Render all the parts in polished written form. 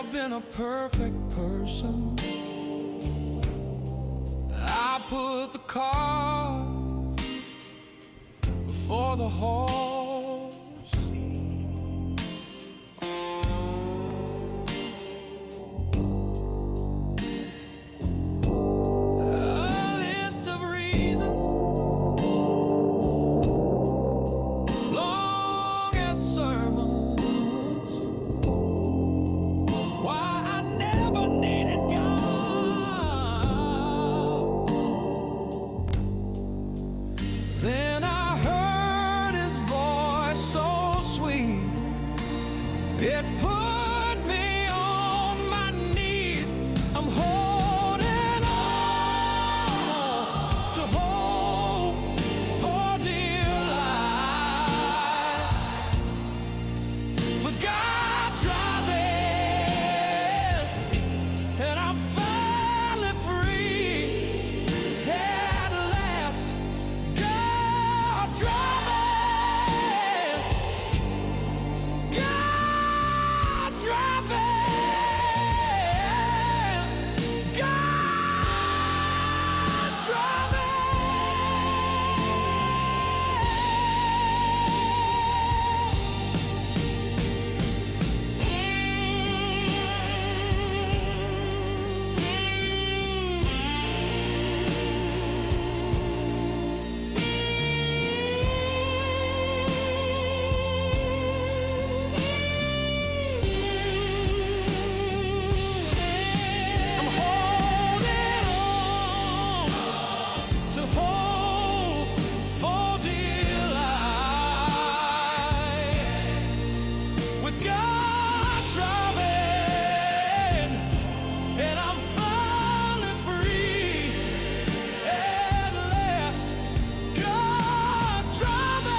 never been a perfect person. I put the cart before the horse. A list of reasons, long as sermons, why I never needed God. Then I heard His voice so sweet, it put me on my knees. I'm holding on to hope for dear life. With God driving, and I'm finally free at last. God driving, God driving, God driving. I'm holding on to hope for dear life. With God driving, and I'm finally free at last. God driving,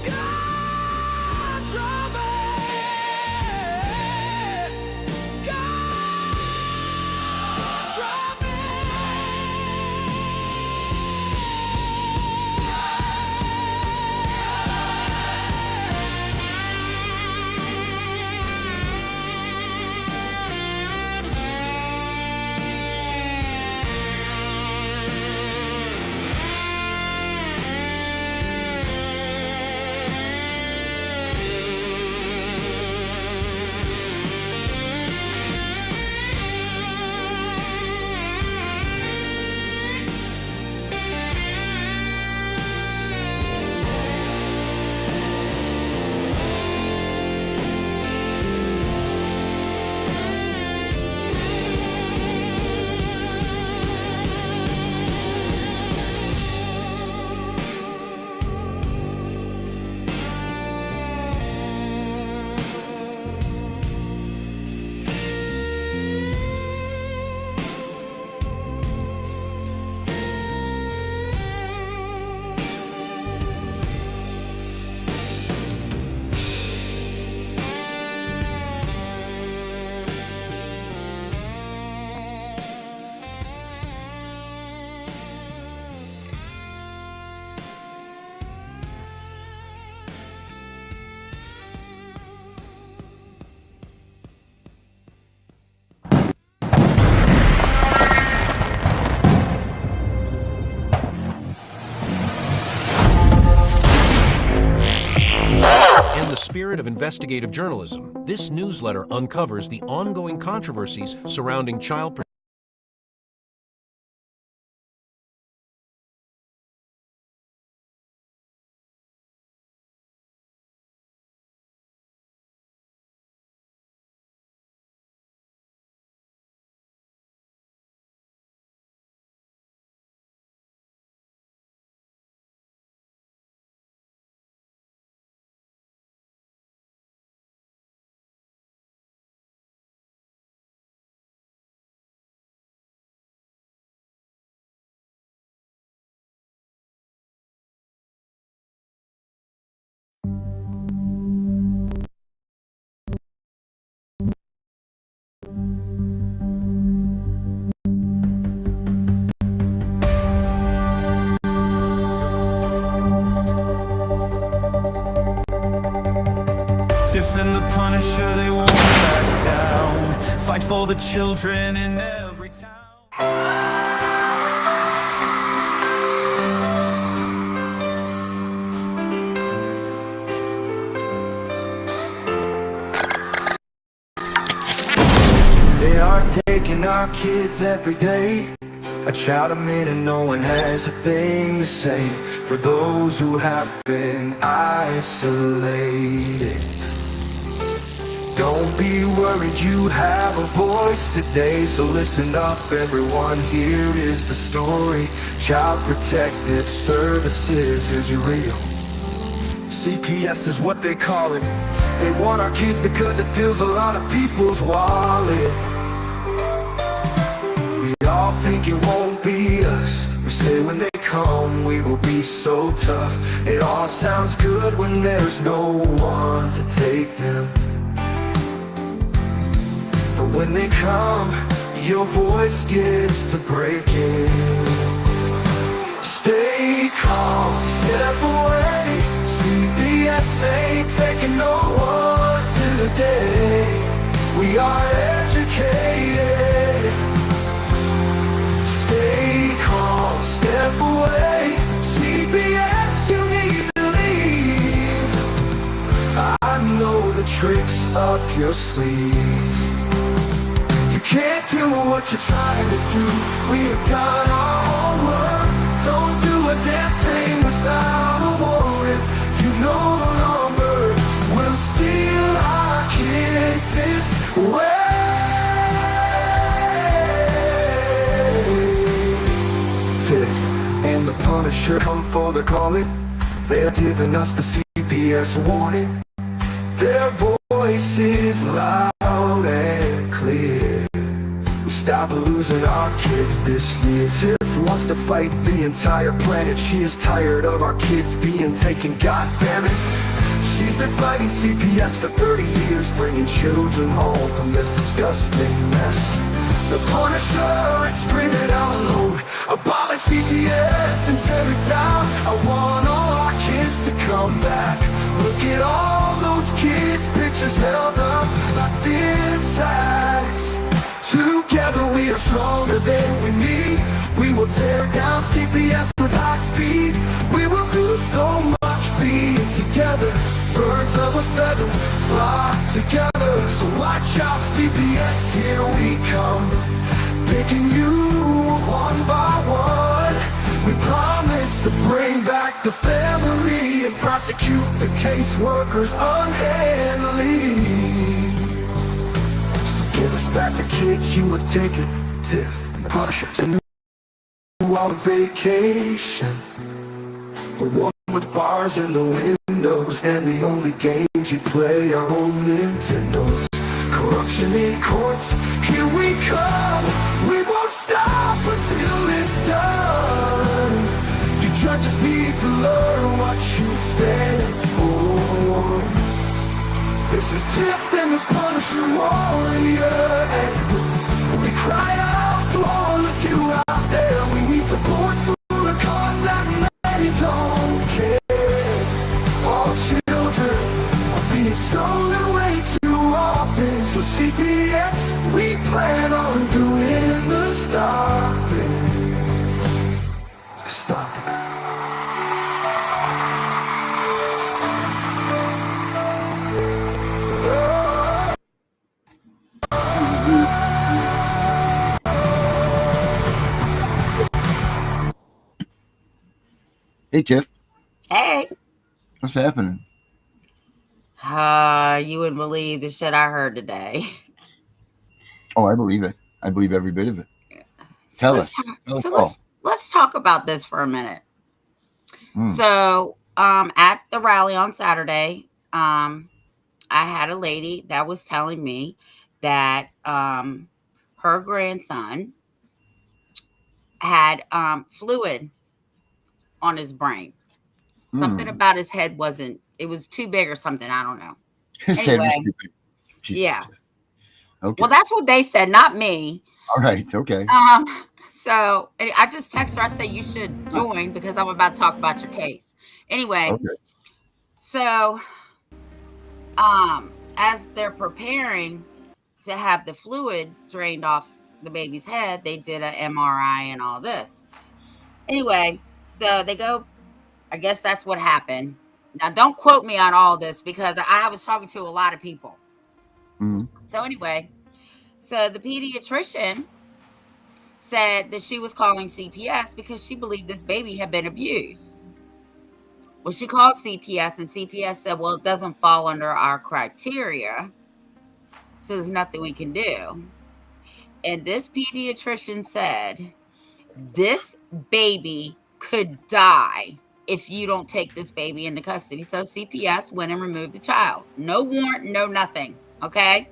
God driving, God In the spirit of investigative journalism, this newsletter uncovers the ongoing controversies surrounding child Tiff and the Punisher, they won't back down. Fight for the children in every town. They are taking our kids every day. A child a minute, no one has a thing to say for those who have been isolated. Don't be worried, you have a voice today. So listen up everyone, here is the story. Child Protective Services is real. CPS is what they call it. They want our kids because it fills a lot of people's wallet. We all think it won't be us. We say when they come we will be so tough. It all sounds good when there's no one to take them. But when they come, your voice gets to breaking. Stay calm, step away. CPS ain't taking no one today. We are educated. Stay calm, step away. CPS, you need to leave. I know the tricks up your sleeves. You can't do what you're trying to do. We've done our homework. Don't do a damn thing without a warrant. You no longer will steal our kids this way. Tiff and the Punisher come for the calling. They're giving us the CPS warning. Their voice is loud and clear. We stop losing our kids this year. Tiff wants to fight the entire planet. She is tired of our kids being taken, god damn it. She's been fighting CPS for 30 years, bringing children home from this disgusting mess. The Punisher is screaming out loud, abolish CPS and tear it down. I want all our kids to come back. Look at all those kids' pictures held up like thin tags. Together we are stronger than we need. We will tear down CPS with high speed. We will do so much being together. Birds of a feather fly together. So watch out CPS, here we come. Picking you one by one. We promise to bring back the family and prosecute the caseworkers unhandily. Give us back the kids you have taken. Tiff and Punisher to new on vacation. The one with bars in the windows, and the only games you play are on Nintendos. Corruption in courts, here we come. We won't stop until it's done. You judges need to learn what you stand for. This is Tiff and the Punisher warrior, and we cry out to all of you out there. We need support through the cause that many don't care. All children are being stolen away too often. So CPS, we plan on doing the stopping. Stop it. Hey, Tiff. Hey. What's happening? You wouldn't believe the shit I heard today. Oh, I believe it. I believe every bit of it. Tell us. Let's talk about this for a minute. Mm. So, at the rally on Saturday, I had a lady that was telling me that her grandson had fluid on his brain. Something about his head it was too big or something. I don't know. His head was Anyway, too big. Jesus. yeah. Okay. Well, that's what they said, not me. All right. Okay. So I just text her. I say you should join because I'm about to talk about your case. Anyway, Okay. so As they're preparing to have the fluid drained off the baby's head, they did an MRI and all this. Anyway, so they go, I guess that's what happened. Now, don't quote me on all this because I was talking to a lot of people. Mm-hmm. So, anyway, so the pediatrician said that she was calling CPS because she believed this baby had been abused. Well, she called CPS, and CPS said, well, it doesn't fall under our criteria, so there's nothing we can do. And this pediatrician said, this baby could die if you don't take this baby into custody. So CPS went and removed the child. No warrant, no nothing. Okay.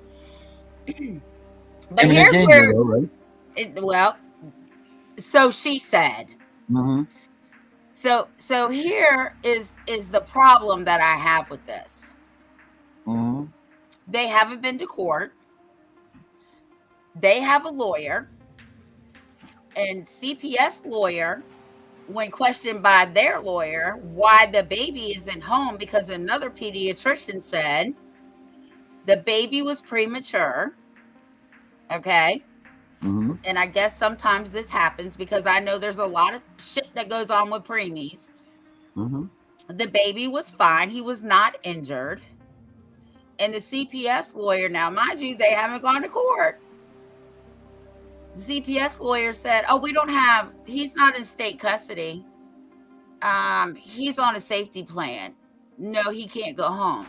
But Imminent here's danger, where, though, right? well, so she said. Mm-hmm. So here is the problem that I have with this. Mm-hmm. They haven't been to court. They have a lawyer, and CPS lawyer, when questioned by their lawyer why the baby isn't home, because another pediatrician said the baby was premature. Okay. Mm-hmm. And I guess sometimes this happens because I know there's a lot of shit that goes on with preemies. Mm-hmm. The baby was fine. He was not injured. And the CPS lawyer, now mind you, they haven't gone to court. The CPS lawyer said, oh, he's not in state custody. He's on a safety plan. No, he can't go home.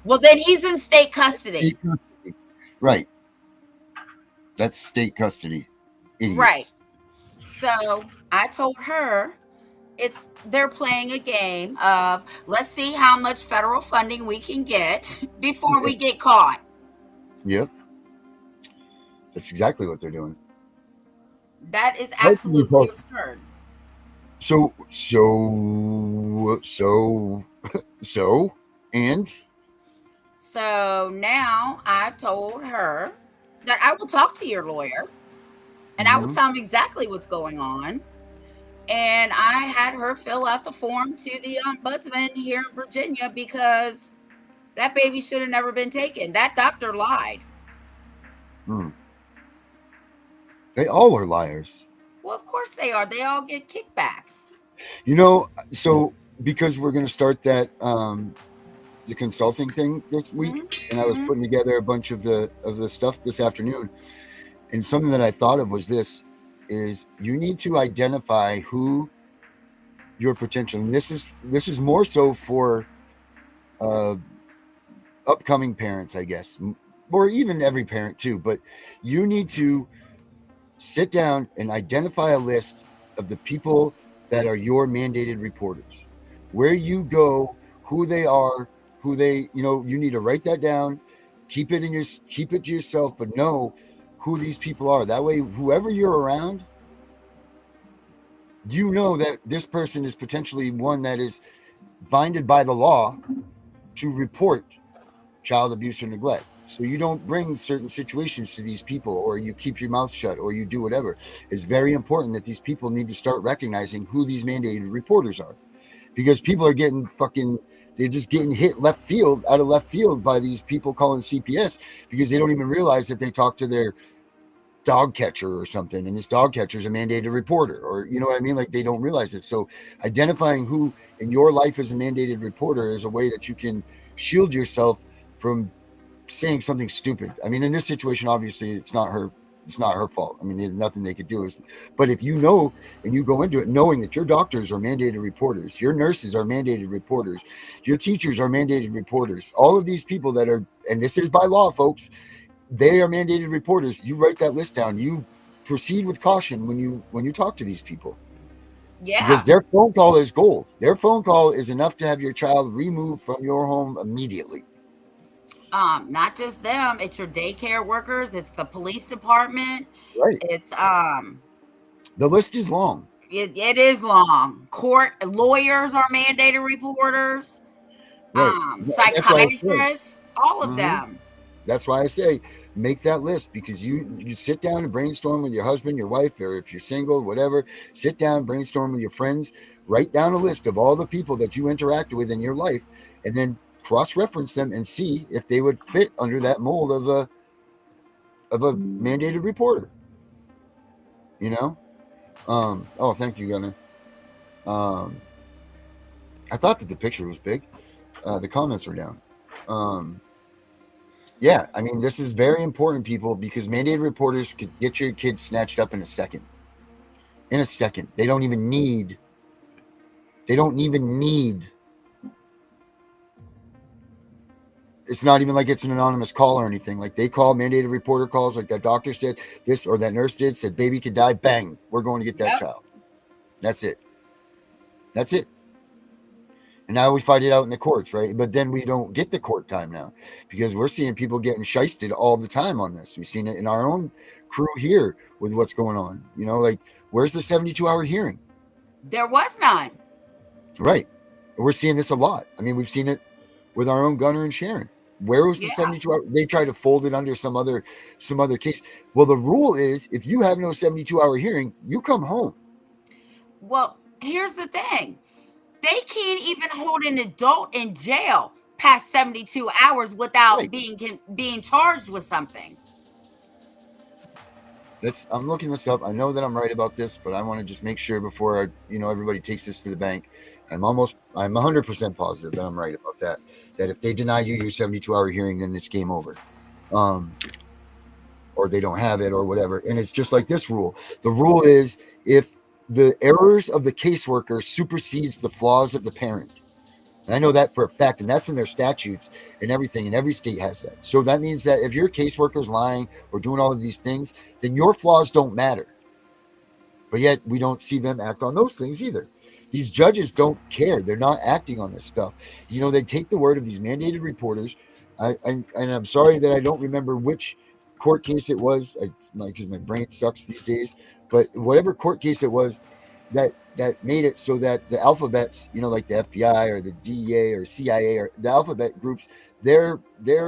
Well, then he's in state custody. State custody. Right. That's state custody. Idiots. Right. So I told her they're playing a game of let's see how much federal funding we can get before we get caught. Yep. That's exactly what they're doing. That is absolutely absurd. So now I've told her that I will talk to your lawyer and I will tell him exactly what's going on. And I had her fill out the form to the ombudsman here in Virginia because that baby should have never been taken. That doctor lied. They all are liars. Well, of course they are. They all get kickbacks. So because we're going to start that the consulting thing this week, and I was putting together a bunch of the stuff this afternoon, and something that I thought of was this: is you need to identify who your potential, and this is more so for upcoming parents, I guess, or even every parent too. But you need to sit down and identify a list of the people that are your mandated reporters, where you go, who they are, you need to write that down, keep it to yourself, but know who these people are. That way, whoever you're around, you know that this person is potentially one that is binded by the law to report child abuse or neglect. So you don't bring certain situations to these people, or you keep your mouth shut, or you do whatever. It's very important that these people need to start recognizing who these mandated reporters are, because people are they're just getting hit out of left field by these people calling CPS because they don't even realize that they talk to their dog catcher or something, and this dog catcher is a mandated reporter, or you know what I mean? Like, they don't realize it. So identifying who in your life is a mandated reporter is a way that you can shield yourself from saying something stupid. I mean, in this situation, obviously it's not her fault. I mean, there's nothing they could do. But if you know, and you go into it knowing that your doctors are mandated reporters, your nurses are mandated reporters, your teachers are mandated reporters, all of these people that are, and this is by law, folks, they are mandated reporters. You write that list down. You proceed with caution when you talk to these people. Yeah. Because their phone call is gold. Their phone call is enough to have your child removed from your home immediately. Not just them, it's your daycare workers, it's the police department. Right. It's the list is long. It is long. Court lawyers are mandated reporters. Right. Psychiatrists, all of them. That's why I say make that list, because you sit down and brainstorm with your husband, your wife, or if you're single, whatever, sit down, brainstorm with your friends, write down a list of all the people that you interact with in your life, and then cross-reference them and see if they would fit under that mold of a mandated reporter. Oh, thank you, Gunnar. I thought that the picture was big. The comments were down. Yeah, I mean, this is very important, people, because mandated reporters could get your kids snatched up in a second. In a second. They don't even need. It's not even like it's an anonymous call or anything. Like, they call, mandated reporter calls, like that doctor said, this or that nurse did, said baby could die, bang, we're going to get that child. That's it. And now we fight it out in the courts, right? But then we don't get the court time now because we're seeing people getting shysted all the time on this. We've seen it in our own crew here with what's going on. Like, where's the 72-hour hearing? There was none. Right. We're seeing this a lot. I mean, we've seen it with our own Gunnar and Sharon. Where was the 72-hour? They tried to fold it under some other case. Well, the rule is if you have no 72-hour hearing, you come home. Well, here's the thing. They can't even hold an adult in jail past 72 hours without being charged with something. I'm looking this up. I know that I'm right about this, but I want to just make sure before everybody takes this to the bank. I'm 100% positive that I'm right about that. That if they deny you your 72-hour hearing, then it's game over. Or they don't have it or whatever. And it's just like this rule. The rule is if the errors of the caseworker supersedes the flaws of the parent. And I know that for a fact, and that's in their statutes and everything, and every state has that. So that means that if your caseworker is lying or doing all of these things, then your flaws don't matter. But yet we don't see them act on those things either. These judges don't care. They're not acting on this stuff. They take the word of these mandated reporters. And I'm sorry that I don't remember which court case it was, because my brain sucks these days. But whatever court case it was that made it so that the alphabets, like the FBI or the DEA or CIA or the alphabet groups, their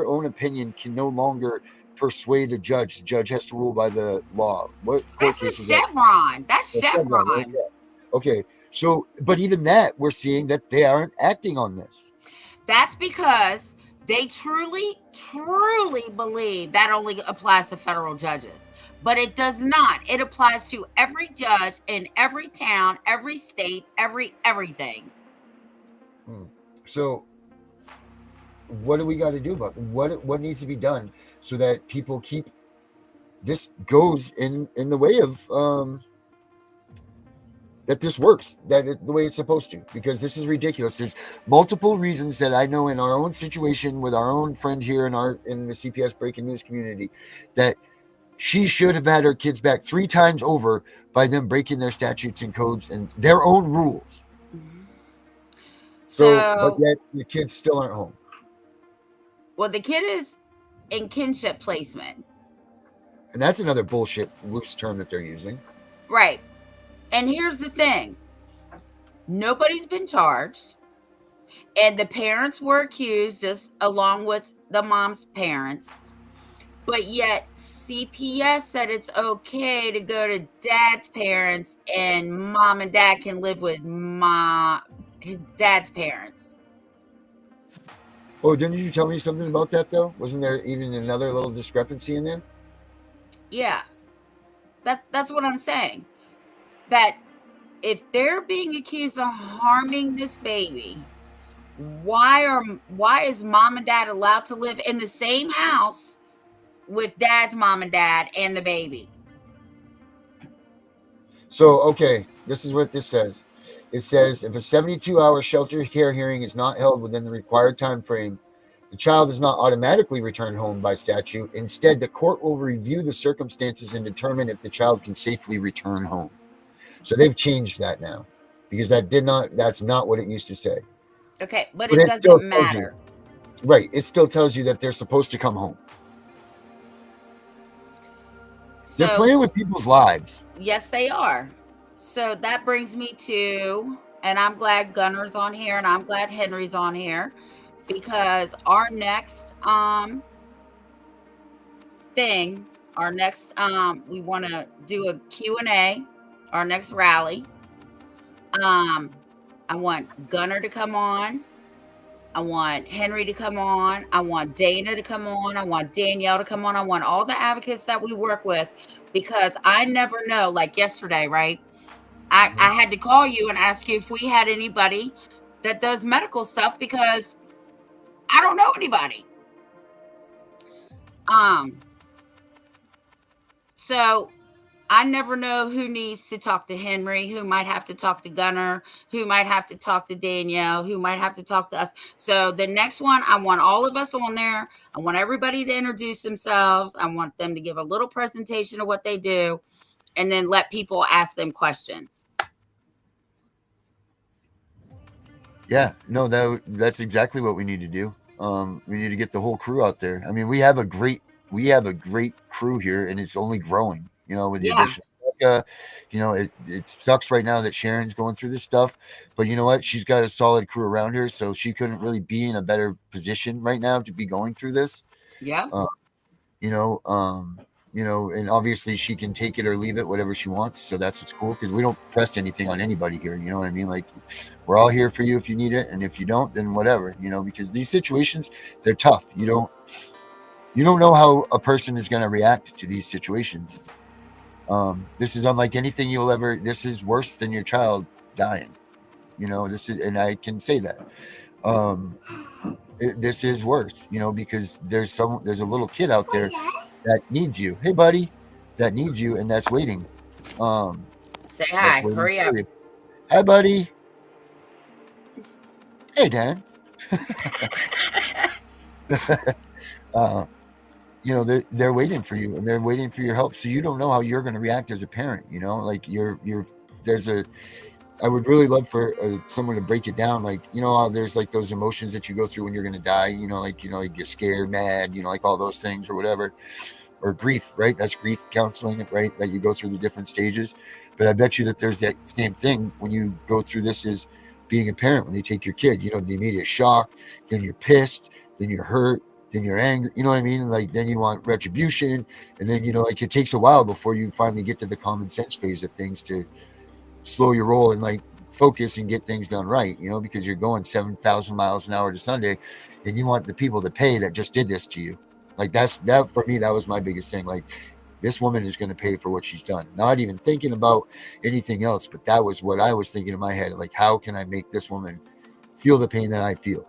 own opinion can no longer persuade the judge. The judge has to rule by the law. What court case is that? Chevron. That's Chevron. Right? Yeah. Okay. So, but even that, we're seeing that they aren't acting on this. That's because they truly, truly believe that only applies to federal judges. But it does not. It applies to every judge in every town, every state, everything. So what do we got to do about it? What needs to be done so that people keep this goes in the way of that this works, the way it's supposed to, because this is ridiculous. There's multiple reasons that I know in our own situation with our own friend here in the CPS breaking news community that she should have had her kids back 3 times over by them breaking their statutes and codes and their own rules. So but yet the kids still aren't home. Well, the kid is in kinship placement. And that's another bullshit loose term that they're using. Right. And here's the thing. Nobody's been charged. And the parents were accused just along with the mom's parents. But yet CPS said it's okay to go to dad's parents and mom and dad can live with his dad's parents. Oh, didn't you tell me something about that though? Wasn't there even another little discrepancy in there? Yeah. That's what I'm saying. That if they're being accused of harming this baby, why is mom and dad allowed to live in the same house with dad's mom and dad and the baby? So, okay, this is what this says. It says if a 72-hour shelter care hearing is not held within the required time frame, the child is not automatically returned home by statute. Instead, the court will review the circumstances and determine if the child can safely return home. So they've changed that now because that's not what it used to say. Okay, but it doesn't matter. Right. It still tells you that they're supposed to come home. They're playing with people's lives. Yes, they are. So that brings me to, and I'm glad Gunnar's on here and I'm glad Henry's on here because our next thing, we want to do a Q&A, our next rally. I want Gunnar to come on I want Henry to come on. I want Dana to come on. I want Danielle to come on. I want all the advocates that we work with, because I never know. Like yesterday, right? I had to call you and ask you if we had anybody that does medical stuff, because I don't know anybody. So I never know who needs to talk to Henry, who might have to talk to Gunner, who might have to talk to Danielle, who might have to talk to us. So the next one, I want all of us on there. I want everybody to introduce themselves. I want them to give a little presentation of what they do, and then let people ask them questions. Yeah, no, that's exactly what we need to do. We need to get the whole crew out there. I mean, we have a great crew here, and it's only growing. With the Yeah. addition of Becca, it sucks right now that Sharon's going through this stuff, but you know what? She's got a solid crew around her, so she couldn't really be in a better position right now to be going through this. Yeah. Uh, you know, um, and obviously she can take it or leave it, whatever she wants. So that's what's cool, because we don't press anything on anybody here. You know what I mean? Like, we're all here for you if you need it, and if you don't, then whatever. Because these situations, they're tough. You don't know how a person is going to react to these situations. This is unlike anything you'll ever. This is worse than your child dying. This is, and I can say that. Um, this is worse, because there's a little kid out there that needs you. Hey, buddy, that needs you, and that's waiting. Um, Say that's hi. waiting Hurry for up. you. Hi, buddy. Hey, Dan. uh, they're waiting for you, and they're waiting for your help. So you don't know how you're going to react as a parent. Like there's a. I would really love for someone to break it down. Like, how there's like those emotions that you go through when you're going to die. You get scared, mad. Like all those things or whatever. Or grief, right? That's grief counseling, right? That you go through the different stages. But I bet you that there's that same thing when you go through this as being a parent, when they take your kid, the immediate shock, then you're pissed, then you're hurt, then you're angry, you know what I mean? Like, then you want retribution. And then, like, it takes a while before you finally get to the common sense phase of things to slow your roll and like focus and get things done right, because you're going 7,000 miles an hour to Sunday, and you want the people to pay that just did this to you. Like, that for me, that was my biggest thing. Like, this woman is going to pay for what she's done. Not even thinking about anything else, but that was what I was thinking in my head. Like, how can I make this woman feel the pain that I feel?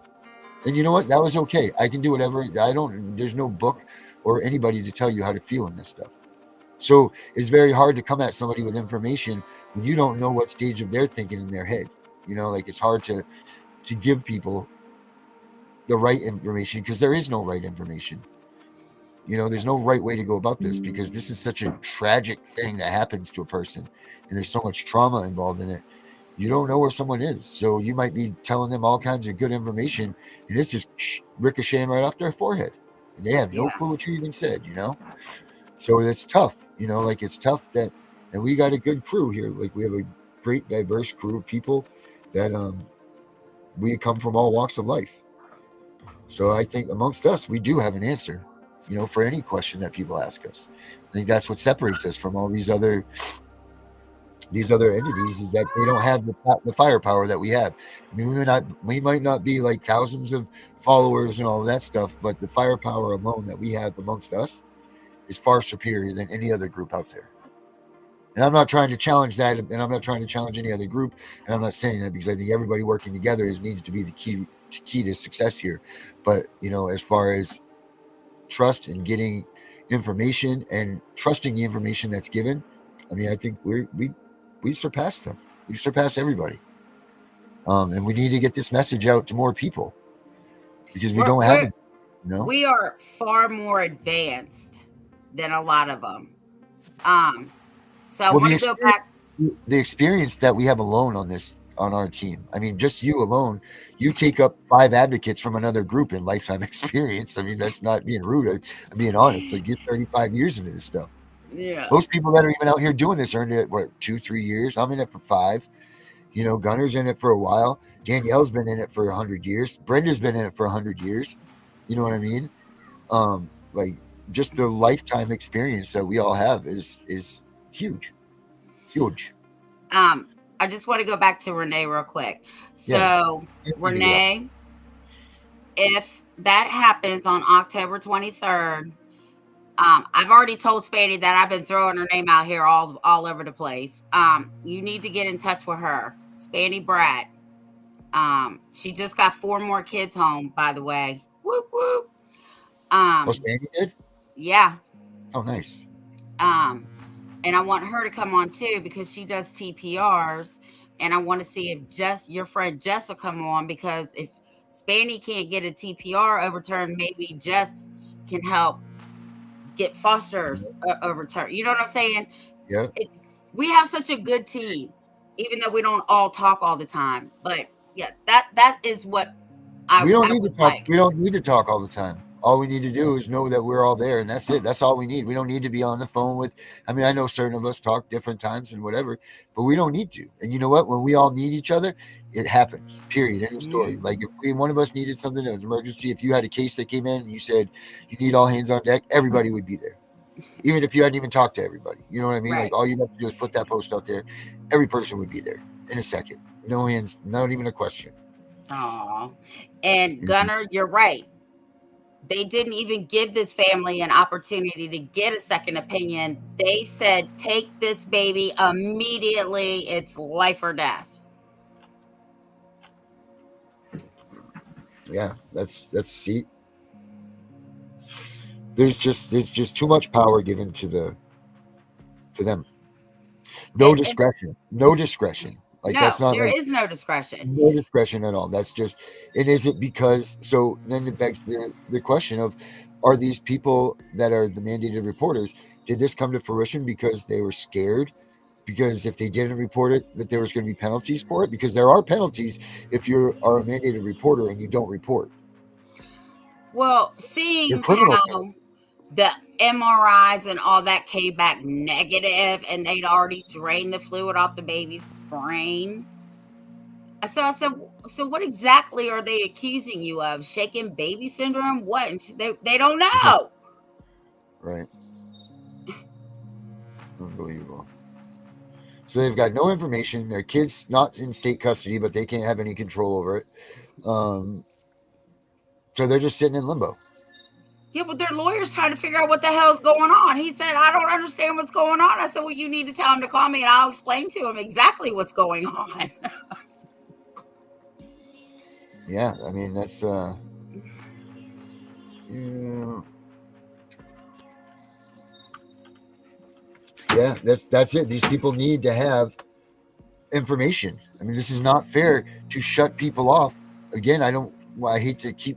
And you know what? That was okay. I can do whatever. There's no book or anybody to tell you how to feel in this stuff. So it's very hard to come at somebody with information when you don't know what stage of their thinking in their head. Like, it's hard to give people the right information, because there is no right information. There's no right way to go about this, because this is such a tragic thing that happens to a person, and there's so much trauma involved in it. You don't know where someone is. So you might be telling them all kinds of good information, and it's just ricocheting right off their forehead. And they have no Yeah. clue what you even said. So it's tough, like, it's tough and we got a good crew here. Like, we have a great diverse crew of people that we come from all walks of life. So I think amongst us, we do have an answer, for any question that people ask us. I think that's what separates us from all these other entities, is that they don't have the firepower that we have. I mean, we might not be like thousands of followers and all of that stuff, but the firepower alone that we have amongst us is far superior than any other group out there. And I'm not trying to challenge that, and I'm not trying to challenge any other group. And I'm not saying that because I think everybody working together needs to be the key to success here. But as far as trust and getting information and trusting the information that's given, I mean, I think we surpass them. We surpass everybody. And we need to get this message out to more people, because we We're, don't have we're it. we are far more advanced than a lot of them. So I Well, want to go back. the experience that we have alone on our team. I mean, just you alone, you take up 5 advocates from another group in lifetime experience. I mean, that's not being rude. I'm being honest. Like, you're 35 years into this stuff. Yeah. Most people that are even out here doing this are in it, 2-3 years. I'm in it for 5. Gunner's in it for a while. Danielle's been in it for 100 years. Brenda's been in it for 100 years. You know what I mean? Like, just the lifetime experience that we all have is huge. Huge. I just want to go back to Renee real quick. Yeah. So We can do that. Renee, if that happens on October 23rd, I've already told Spanny that I've been throwing her name out here all over the place. You need to get in touch with her, Spanny Brat. She just got 4 more kids home, by the way. Whoop whoop. Oh, Um, Sandy did? yeah. Oh, nice. Um, and I want her to come on too because she does TPRs, and I want to see if your friend Jess will come on, because if Spanny can't get a TPR overturned, maybe Jess can help get Foster's overturned. You know what I'm saying? Yeah. It, we have such a good team, even though we don't all talk all the time. But yeah, that is what We don't I need to would talk. like. We don't need to talk all the time. All we need to do is know that we're all there, and that's it. That's all we need. We don't need to be on the phone with. I mean, I know certain of us talk different times and whatever, but we don't need to. And you know what? When we all need each other, it happens. Period. End of story. Mhm. Like if one of us needed something that was an emergency, if you had a case that came in and you said you need all hands on deck, everybody would be there. Even if you hadn't even talked to everybody, you know what I mean? Like Right. all you have to do is put that post out there. Every person would be there in a second. No hands, not even a question. Aw. And Mhm. Gunner, you're right. They didn't even give this family an opportunity to get a second opinion. They said, take this baby immediately. It's life or death. Yeah, that's see. There's just too much power given to them. No And discretion. No discretion. Like no, that's not there like is no discretion. no discretion at all. That's just and is it because so then it begs the question of are these people that are the mandated reporters, did this come to fruition because they were scared? Because if they didn't report it, that there was going to be penalties for it? Because there are penalties if you are a mandated reporter and you don't report. Well, They're seeing criminal penalties. how the MRIs and all that came back negative and they'd already drained the fluid off the baby's brain. So I said, so what exactly are they accusing you of? Shaken baby syndrome? What? And they don't know. Right. Unbelievable. So they've got no information. Their kid's not in state custody, but they can't have any control over it. Um, so they're just sitting in limbo. Yeah, but their lawyer's trying to figure out what the hell's going on. He said, I don't understand what's going on. I said, well, you need to tell him to call me and I'll explain to him exactly what's going on. Yeah, I mean that's yeah, yeah, that's it. These people need to have information. I mean, this is not fair to shut people off. Again, I don't. Well, I hate to keep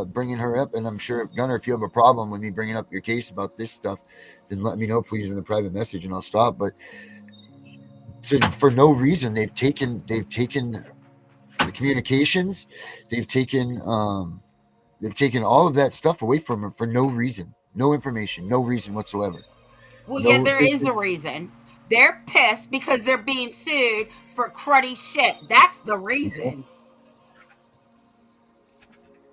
bringing her up, and I'm sure if Gunner, if you have a problem with me bringing up your case about this stuff, then let me know, please, in the private message, and I'll stop. But for no reason, they've taken the communications, they've taken all of that stuff away from her for no reason, no information, no reason whatsoever. Well, yeah, No, there is a reason. They're pissed because they're being sued for cruddy shit. That's the reason.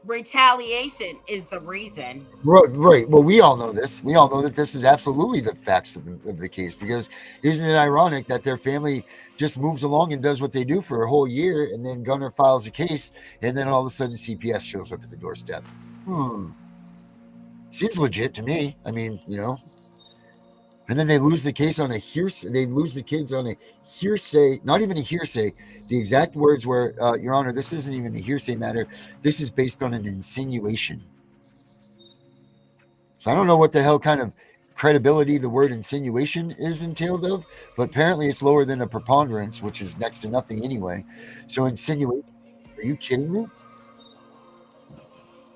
Retaliation is the reason. right. Well, we all know this. We all know that this is absolutely the facts of the case because isn't it ironic that their family just moves along and does what they do for a whole year and then Gunner files a case and then all of a sudden CPS shows up at the doorstep? Seems legit to me. I mean, and then they lose the case on a hearsay. They lose the kids on a hearsay, not even a hearsay. The exact words were, Your Honor, this isn't even a hearsay matter. This is based on an insinuation. So I don't know what the hell kind of credibility the word insinuation is entailed of, but apparently it's lower than a preponderance, which is next to nothing anyway. So insinuation, are you kidding me?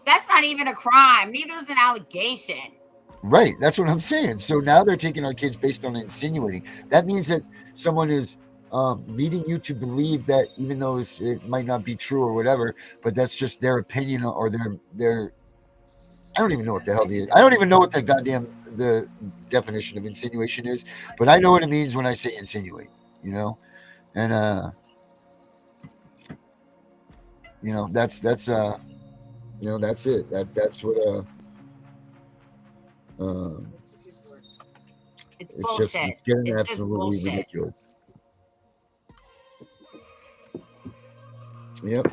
That's not even a crime. Neither is an allegation. Right. That's what I'm saying. So now they're taking our kids based on insinuating. That means that someone is leading you to believe that even though it might not be true or whatever, but that's just their opinion or their I don't even know what the hell I don't even know what the definition of insinuation is, but I know what it means when I say insinuate, and that's that's it. That's what uh It's it's bullshit. getting It's just absolutely bullshit. ridiculous. Yep.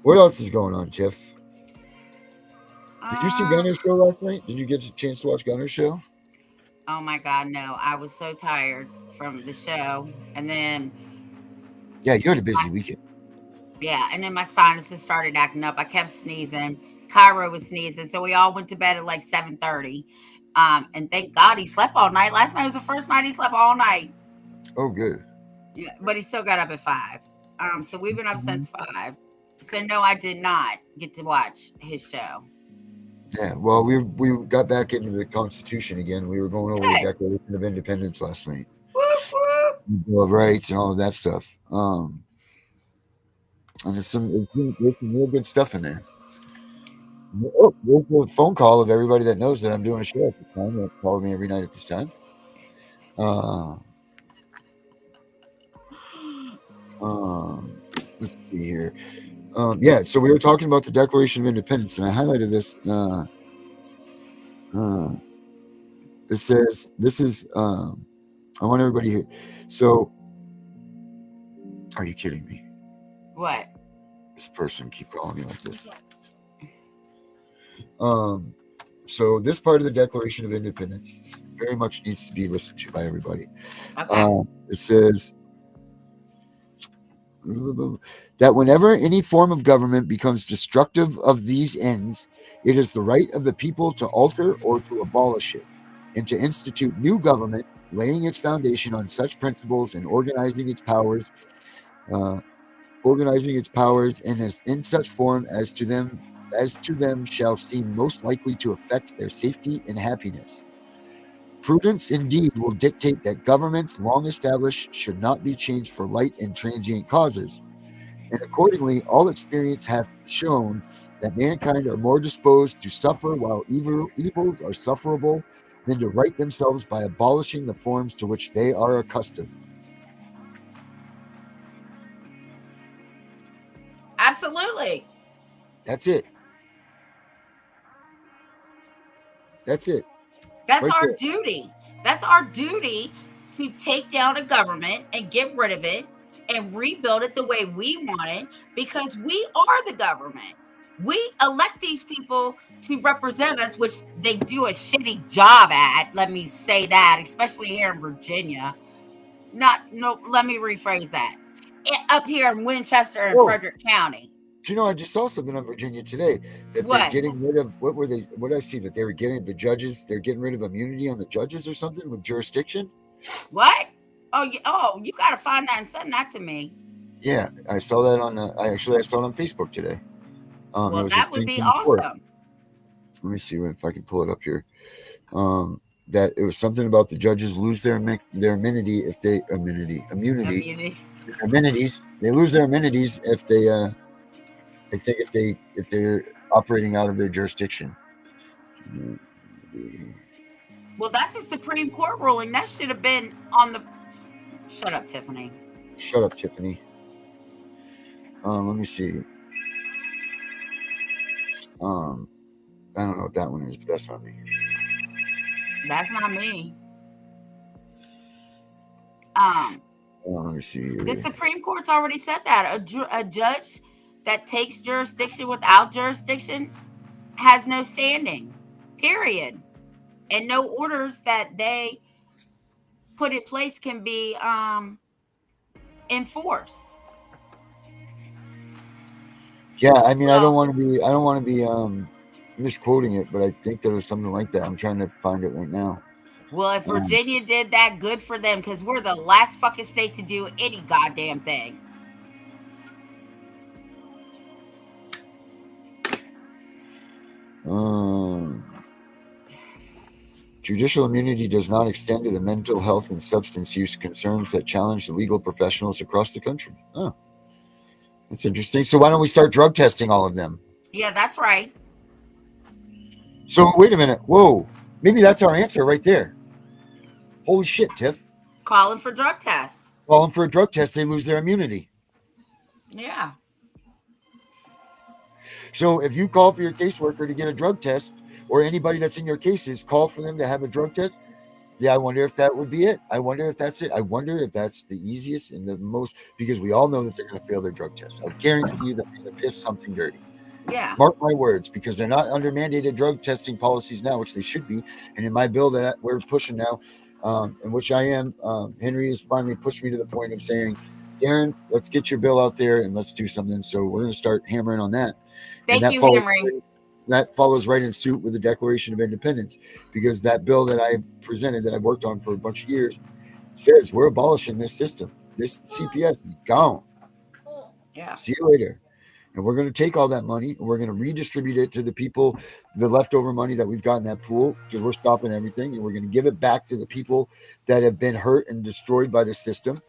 What else is going on, Tiff? Did you see Gunner's show last night? Did you get a chance to watch Gunner's show? Oh my God, no. I was so tired from the show. And then, Yeah, you had a busy weekend. yeah, and then my sinuses started acting up. I kept sneezing. Cairo was sneezing. So we all went to bed at like 7:30. And thank God he slept all night. Last night was the first night he slept all night. Oh, good. Yeah, but he still got up at 5. So we've been up since 5. So no, I did not get to watch his show. Yeah, well, we got back into the Constitution again. We were going over the Good. Declaration of Independence last night, Whoop, whoop. Bill of Rights, and all of that stuff. And there's some real good stuff in there. Oh, there's a phone call of everybody that knows that I'm doing a show at this time. That calls me every night at this time. Let's see here. Yeah, so we were talking about the Declaration of Independence, and I highlighted this. It says, this is, I want everybody here. So, are you kidding me? What? This person keep calling me like this. So this part of the Declaration of Independence very much needs to be listened to by everybody. Okay. It says that whenever any form of government becomes destructive of these ends, it is the right of the people to alter or to abolish it, and to institute new government, laying its foundation on such principles and organizing its powers and as in such form as to them shall seem most likely to affect their safety and happiness. Prudence indeed will dictate that governments long established should not be changed for light and transient causes, and accordingly all experience hath shown that mankind are more disposed to suffer while evils are sufferable than to right themselves by abolishing the forms to which they are accustomed. Absolutely. That's it. That's it. That's Right our there. duty. That's our duty to take down a government and get rid of it and rebuild it the way we want it, because we are the government. We elect these people to represent us, which they do a shitty job at. Let me say that, especially here in Virginia. Let me rephrase that. Up here in Winchester and Whoa. Frederick County. Do you know, I just saw something on Virginia today that What? they're getting rid of. What did I see? That they were getting the judges. They're getting rid of immunity on the judges or something with jurisdiction. What? Oh, you got to find that and send that to me. Yeah, I saw that on. I saw it on Facebook today. It Well, was a that would thing be from the court. awesome. Let me see if I can pull it up here. That it was something about the judges lose their immunity if they amenities. They lose their amenities if they I think if they're operating out of their jurisdiction. Well, that's a Supreme Court ruling. That should have been on the. Shut up, Tiffany. Shut up, Tiffany. Let me see. I don't know what that one is, but that's not me. That's not me. Let me see here. The Supreme Court's already said that a judge that takes jurisdiction without jurisdiction has no standing. Period. And no orders that they put in place can be enforced. Yeah, I mean, I don't want to be misquoting it, but I think there was something like that. I'm trying to find it right now. Well, if Virginia did that, good for them, because we're the last fucking state to do any goddamn thing. Judicial immunity does not extend to the mental health and substance use concerns that challenge the legal professionals across the country. Oh, that's interesting. So why don't we start drug testing all of them? Yeah, that's right. So wait a minute. Whoa. Maybe that's our answer right there. Holy shit, Tiff. Calling for drug tests. Calling for a drug test, they lose their immunity. Yeah. So if you call for your caseworker to get a drug test, or anybody that's in your cases, call for them to have a drug test. Yeah, I wonder if that would be it. I wonder if that's it. I wonder if that's the easiest and the most, because we all know that they're going to fail their drug test. I guarantee you that they're going to piss something dirty. Yeah. Mark my words, because they're not under mandated drug testing policies now, which they should be. And in my bill that we're pushing now, in which I am, Henry has finally pushed me to the point of saying, Darren, let's get your bill out there and let's do something. So we're going to start hammering on that. And Thank you, Henry. that follows right in suit with the Declaration of Independence, because that bill that I've presented, that I've worked on for a bunch of years, says we're abolishing this system. This CPS is gone. Yeah. See you later. And we're going to take all that money and we're going to redistribute it to the people, the leftover money that we've got in that pool, because we're stopping everything, and we're going to give it back to the people that have been hurt and destroyed by the system.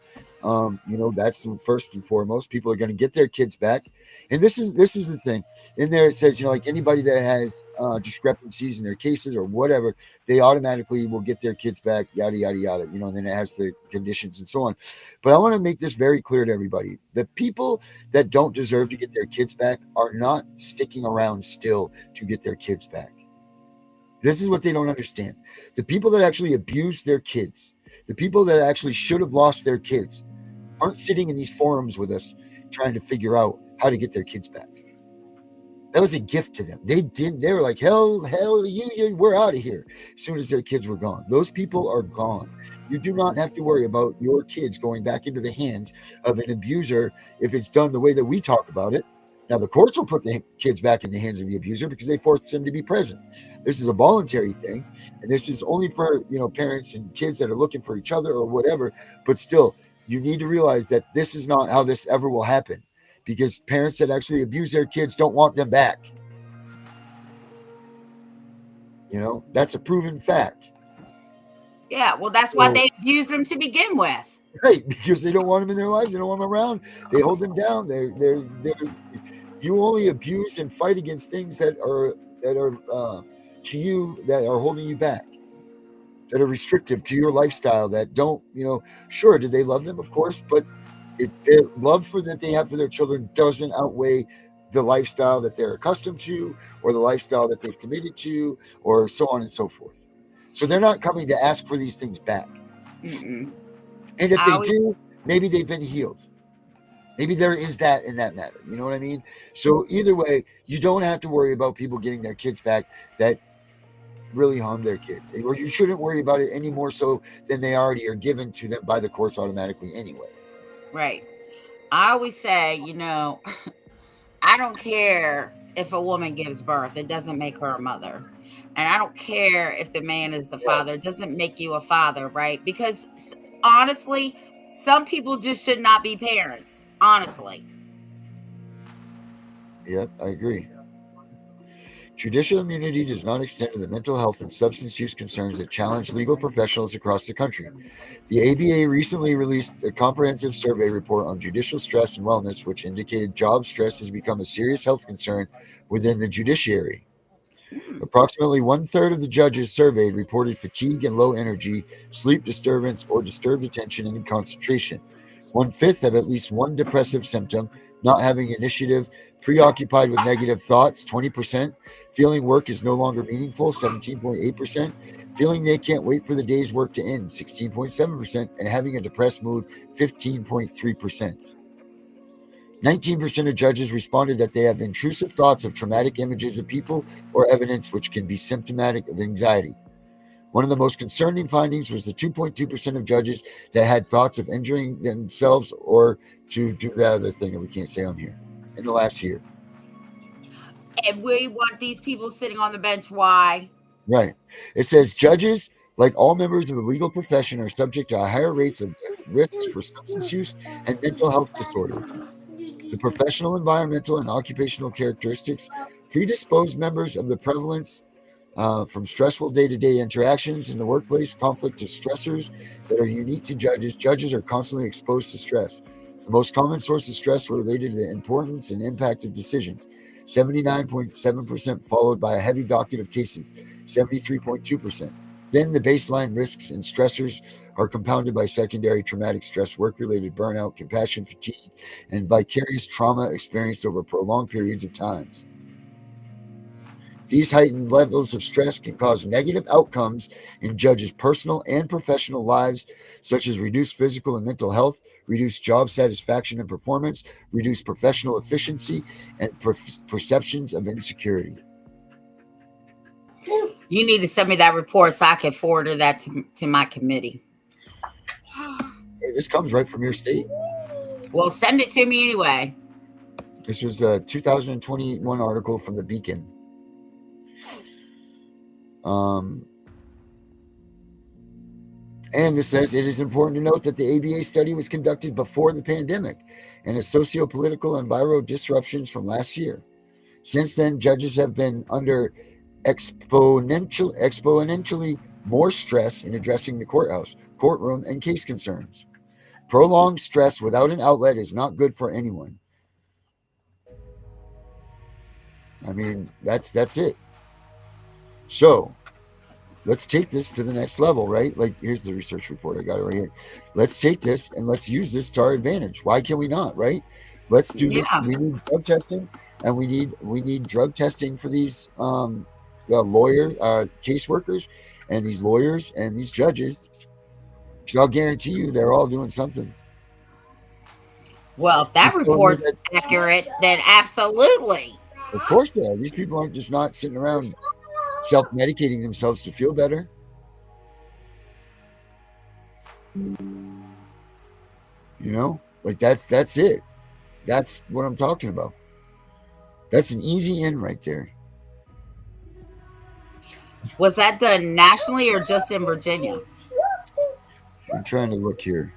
That's first and foremost. People are going to get their kids back. And this is the thing. In there it says, like anybody that has discrepancies in their cases or whatever, they automatically will get their kids back, yada, yada, yada, and then it has the conditions and so on. But I want to make this very clear to everybody. The people that don't deserve to get their kids back are not sticking around still to get their kids back. This is what they don't understand. The people that actually abuse their kids, the people that actually should have lost their kids, aren't sitting in these forums with us trying to figure out how to get their kids back. That was a gift to them. They were like, hell, we're out of here as soon as their kids were gone. Those people are gone. You do not have to worry about your kids going back into the hands of an abuser if it's done the way that we talk about it. Now, the courts will put the kids back in the hands of the abuser because they forced them to be present. This is a voluntary thing, and this is only for parents and kids that are looking for each other or whatever. But still, you need to realize that this is not how this ever will happen, because parents that actually abuse their kids don't want them back. That's a proven fact. Yeah, well, that's why they abuse them to begin with. Right, because they don't want them in their lives. They don't want them around. They hold them down. They're you only abuse and fight against things that are to you, that are holding you back, that are restrictive to your lifestyle, that don't, sure, do they love them? Of course, but their love that they have for their children doesn't outweigh the lifestyle that they're accustomed to, or the lifestyle that they've committed to, or so on and so forth. So they're not coming to ask for these things back. Mm-mm. And if they do, maybe they've been healed. Maybe there is that in that matter. You know what I mean? So either way, you don't have to worry about people getting their kids back that really harm their kids. Or you shouldn't worry about it any more so than they already are given to them by the courts automatically anyway. Right. I always say, I don't care if a woman gives birth. It doesn't make her a mother. And I don't care if the man is the father. It doesn't make you a father, right? Because honestly, some people just should not be parents, honestly. Yep, I agree. Judicial immunity does not extend to the mental health and substance use concerns that challenge legal professionals across the country. The ABA recently released a comprehensive survey report on judicial stress and wellness, which indicated job stress has become a serious health concern within the judiciary. Approximately 1/3 of the judges surveyed reported fatigue and low energy, sleep disturbance, or disturbed attention and concentration. 1/5 have at least one depressive symptom, not having initiative, preoccupied with negative thoughts, 20%, feeling work is no longer meaningful, 17.8%, feeling they can't wait for the day's work to end, 16.7%, and having a depressed mood, 15.3%. 19% of judges responded that they have intrusive thoughts of traumatic images of people or evidence which can be symptomatic of anxiety. One of the most concerning findings was the 2.2% of judges that had thoughts of injuring themselves or to do that other thing that we can't say on here in the last year. And we want these people sitting on the bench. Why? Right. It says judges, like all members of the legal profession, are subject to higher rates of risks for substance use and mental health disorders. The professional, environmental, and occupational characteristics predispose members of the prevalence from stressful day-to-day interactions in the workplace, conflict to stressors that are unique to judges. Judges are constantly exposed to stress. The most common source of stress were related to the importance and impact of decisions, 79.7%, followed by a heavy docket of cases, 73.2%. Then the baseline risks and stressors are compounded by secondary traumatic stress, work-related burnout, compassion fatigue, and vicarious trauma experienced over prolonged periods of times. These heightened levels of stress can cause negative outcomes in judges' personal and professional lives, such as reduced physical and mental health, reduced job satisfaction and performance, reduced professional efficiency, and perceptions of insecurity. You need to send me that report so I can forward that to my committee. Hey, this comes right from your state. Well, send it to me anyway. This was a 2021 article from the Beacon. And this says it is important to note that the ABA study was conducted before the pandemic and the socio-political and viral disruptions from last year. Since then, judges have been under exponentially more stress in addressing the courthouse, courtroom, and case concerns. Prolonged stress without an outlet is not good for anyone. I mean, that's it. So let's take this to the next level, right? Like, here's the research report. I got it right here. Let's take this and let's use this to our advantage. Why can we not, right? Let's do this. We need drug testing, and we need drug testing for these caseworkers, and these lawyers and these judges. Because I'll guarantee you, they're all doing something. Well, if that report's accurate, then absolutely. Of course they are. These people aren't just not sitting around self-medicating themselves to feel better. You know, like that's it. That's what I'm talking about. That's an easy in right there. Was that done nationally or just in Virginia? I'm trying to look here.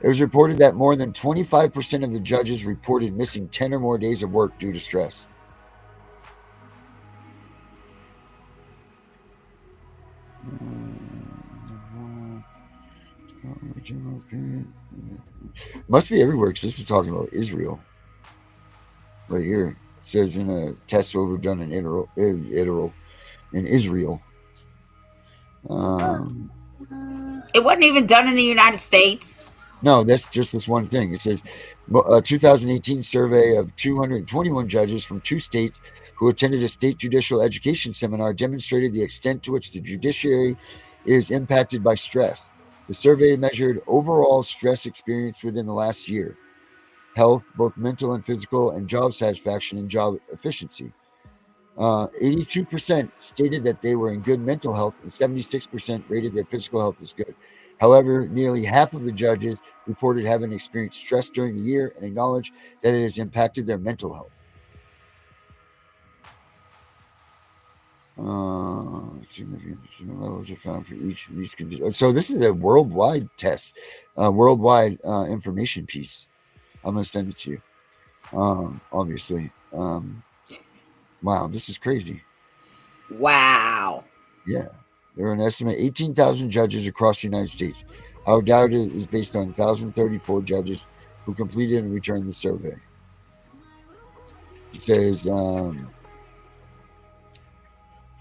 It was reported that more than 25% of the judges reported missing 10 or more days of work due to stress. Must be everywhere, because this is talking about Israel. Right here. It says in a test overdone in Israel. It wasn't even done in the United States. No, that's just this one thing. It says a 2018 survey of 221 judges from 2 states who attended a state judicial education seminar demonstrated the extent to which the judiciary is impacted by stress. The survey measured overall stress experience within the last year, health, both mental and physical, and job satisfaction and job efficiency. 82% stated that they were in good mental health, and 76% rated their physical health as good. However, nearly half of the judges reported having experienced stress during the year and acknowledged that it has impacted their mental health. Significant levels are found for each of these conditions. So this is a worldwide test, worldwide information piece. I'm going to send it to you. Obviously. Wow, this is crazy. Wow. Yeah. There are an estimate 18,000 judges across the United States. Our data is based on 1,034 judges who completed and returned the survey. It says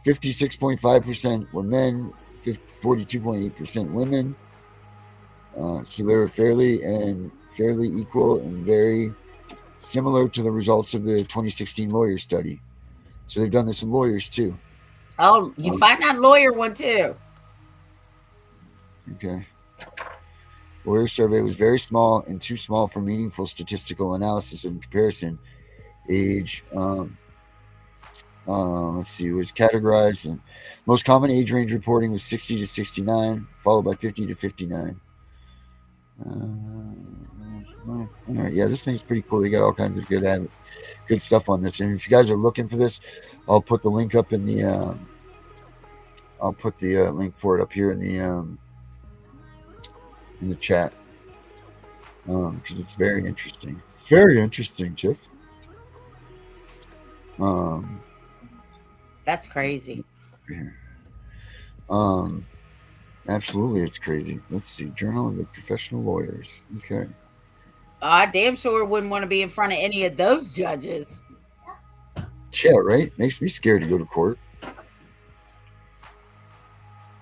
56.5% were men, 42.8% women. So they were fairly equal and very similar to the results of the 2016 lawyer study. So they've done this with lawyers too. Oh, you find that lawyer one too. Okay. Lawyer survey was very small and too small for meaningful statistical analysis and comparison. Age, let's see, it was categorized, and most common age range reporting was 60 to 69, followed by 50 to 59. All right, yeah, this thing's pretty cool. They got all kinds of good stuff on this. And if you guys are looking for this, I'll put the link up in the I'll put the link for it up here in the chat, because it's very interesting. It's very interesting, Tiff. That's crazy. Absolutely, it's crazy. Let's see, Journal of the Professional Lawyers. Okay. I damn sure wouldn't want to be in front of any of those judges. Yeah, right? Makes me scared to go to court.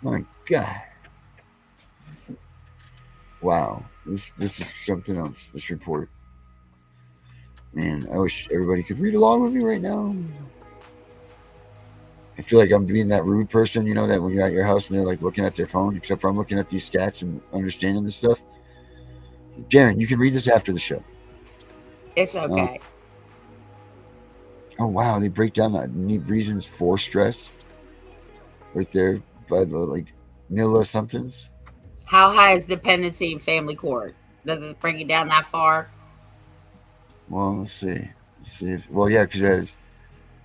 My God. Wow. This is something else, this report. Man, I wish everybody could read along with me right now. I feel like I'm being that rude person, that when you're at your house and they're like looking at their phone, except for I'm looking at these stats and understanding this stuff. Darren, you can read this after the show. It's okay. Oh wow, they break down the reasons for stress right there by the Nilla somethings. How high is dependency in family court? Does it bring it down that far? Well, let's see. Yeah, because as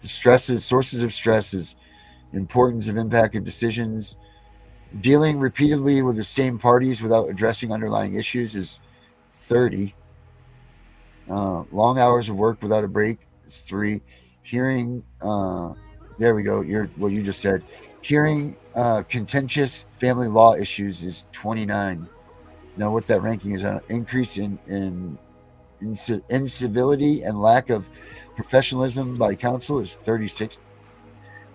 the stresses, sources of stress is importance of impact of decisions, dealing repeatedly with the same parties without addressing underlying issues is 30. Long hours of work without a break is 3. Hearing, there we go. What you just said. Hearing contentious family law issues is 29. Now, what that ranking is, increase in incivility and lack of professionalism by counsel is 36.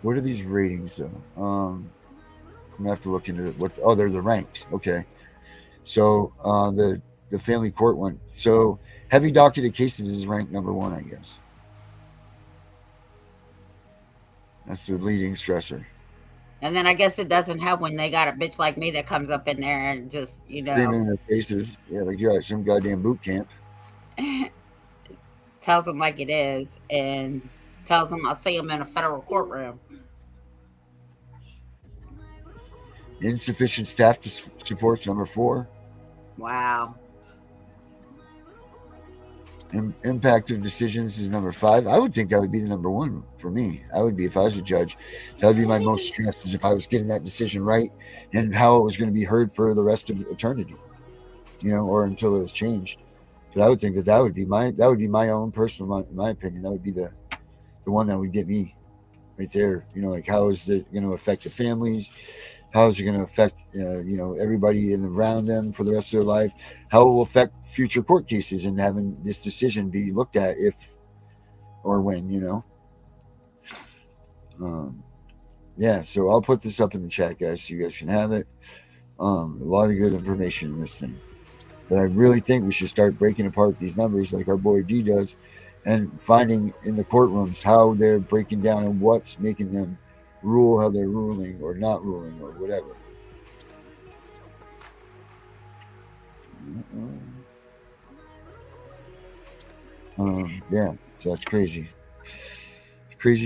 What are these ratings though? I'm gonna have to look into what. Oh, they're the ranks. Okay, so the family court one. So heavy docketed cases is ranked number 1, I guess. That's the leading stressor. And then I guess it doesn't help when they got a bitch like me that comes up in there and just, Screaming in their faces. Yeah, like you're at some goddamn boot camp. tells them like it is and tells them I'll see them in a federal courtroom. Insufficient staff supports number 4. Wow. Impact of decisions is number 5. I would think that would be the number 1 for me. I would be, if I was a judge, that would be my most stress, is if I was getting that decision right and how it was going to be heard for the rest of eternity, or until it was changed. But I would think that would be my own personal, my opinion. That would be the one that would get me right there. Like how is it going to affect the families? How is it going to affect, everybody around them for the rest of their life? How it will affect future court cases and having this decision be looked at if or when, Yeah, so I'll put this up in the chat, guys, so you guys can have it. A lot of good information in this thing. But I really think we should start breaking apart these numbers like our boy G does and finding in the courtrooms how they're breaking down and what's making them rule how they're ruling or not ruling or whatever. Yeah, so that's crazy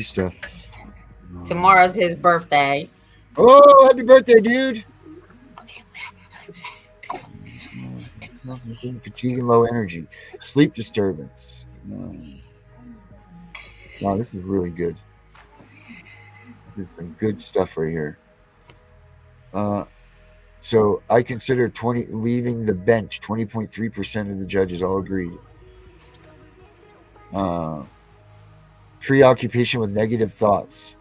stuff. Tomorrow's his birthday. Oh, happy birthday, dude. Fatigue and low energy, sleep disturbance. Wow, this is really good. This is some good stuff right here. So I consider leaving the bench. 20.3% of the judges all agreed. Preoccupation with negative thoughts.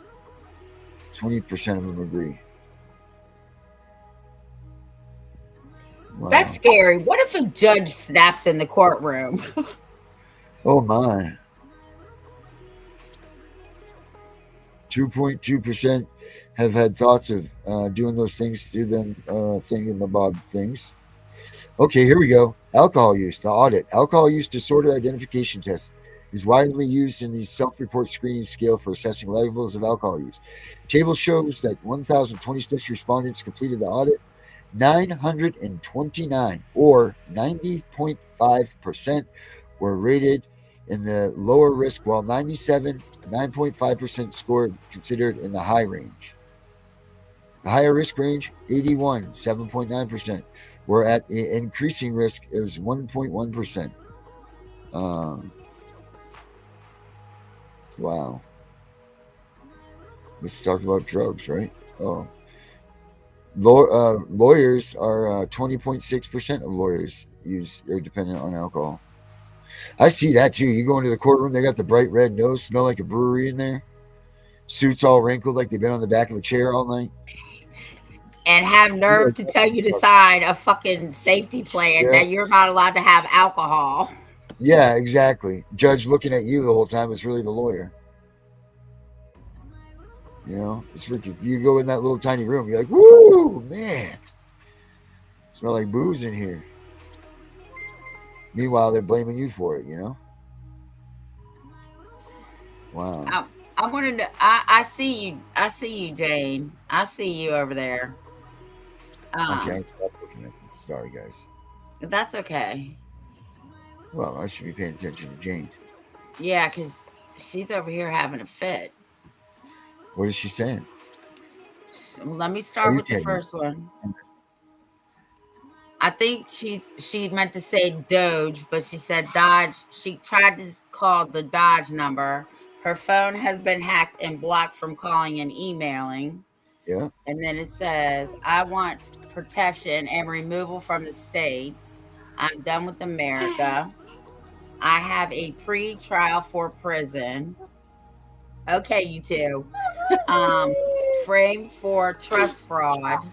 20% of them agree. Wow. That's scary. What if a judge snaps in the courtroom? Oh my. 2.2% have had thoughts of doing those things through them thingamabob things. Okay, here we go. Alcohol use, the audit. Alcohol use disorder identification test is widely used in the self-report screening scale for assessing levels of alcohol use. Table shows that 1,026 respondents completed the audit. 929, or 90.5%, were rated in the lower risk, while 97, 9.5% scored considered in the high range. The higher risk range, 81, 7.9%, were at the increasing risk. It was 1.1%. Wow. Let's talk about drugs, right? Oh. Lawyers are 20.6% of lawyers are dependent on alcohol. I see that too. You go into the courtroom, they got the bright red nose, smell like a brewery in there. Suits all wrinkled like they've been on the back of a chair all night. And have nerve to tell you to sign a fucking safety plan that you're not allowed to have alcohol. Yeah, exactly. Judge looking at you the whole time is really the lawyer. It's freaking. You go in that little tiny room, you're like, woo, man. Smell like booze in here. Meanwhile, they're blaming you for it, Wow. I wanted to. I see you. I see you, Jane. I see you over there. I can't Um, stop looking at this. Sorry, guys. that's okay. Well, I should be paying attention to Jane. Yeah, because she's over here having a fit. What is she saying? Let me Are start you with the kidding? first one. I think she meant to say Doge, but she said Dodge. She tried to call the Dodge number. Her phone has been hacked and blocked from calling and emailing. Yeah. And then it says, I want protection and removal from the states. I'm done with America. I have a pre-trial for prison. Okay, you two. Um, framed for trust fraud.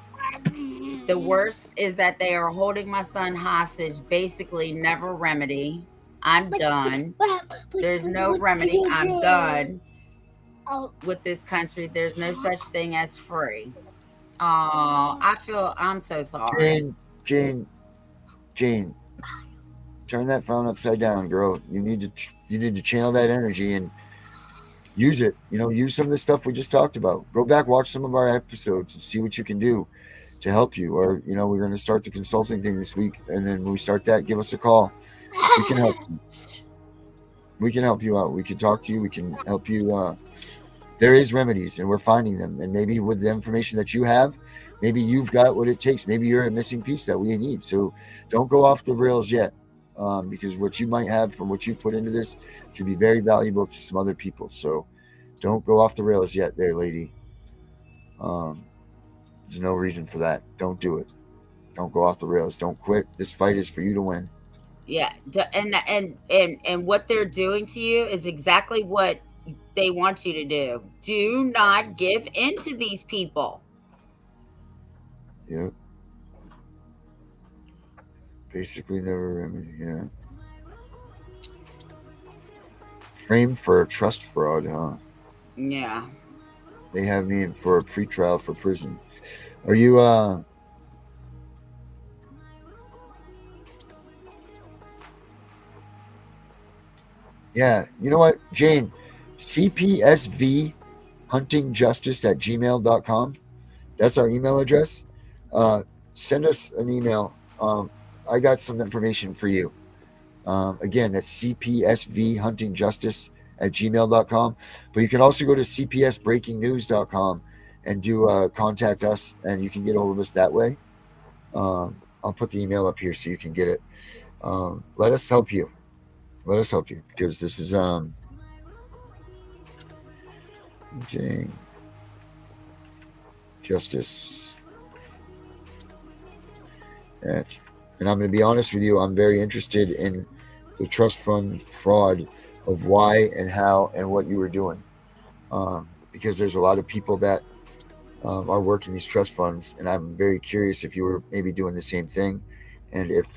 The worst is that they are holding my son hostage, basically never remedy. I'm done. There's no remedy. I'm done with this country. There's no such thing as free. Oh, I'm so sorry. Jane, Jane, Jane, turn that frown upside down, girl. You need to channel that energy and use it. You know, use some of the stuff we just talked about. Go back, watch some of our episodes, and see what you can do to help you. Or you know, we're going to start the consulting thing this week, and then when we start that, give us a call. We can help you. We can help you out. We can talk to you. We can help you. There is remedies, and we're finding them. And maybe with the information that you have, maybe you've got what it takes. Maybe you're a missing piece that we need. So don't go off the rails yet, because what you might have from what you've put into this could be very valuable to some other people. So don't go off the rails yet, there, lady. Um, there's no reason for that. Don't do it. Don't go off the rails. Don't quit. This fight is for you to win. Yeah, and what they're doing to you is exactly what they want you to do. Do not give in to these people. Yeah. Basically, never remedy. Yeah. Framed for trust fraud, huh? Yeah. They have me in for a pretrial for prison. Are you yeah, you know what, Jane? CPSV huntingjustice at gmail.com. That's our email address. Send us an email. I got some information for you. Again, that's CPSV huntingjustice at gmail.com. But you can also go to cpsbreakingnews.com and do contact us, and you can get a hold of us that way. I'll put the email up here so you can get it. Let us help you. Let us help you, because this is Jane Justice at, and I'm going to be honest with you, I'm very interested in the trust fund fraud of why and how and what you were doing, because there's a lot of people that are working these trust funds, and I'm very curious if you were maybe doing the same thing, and if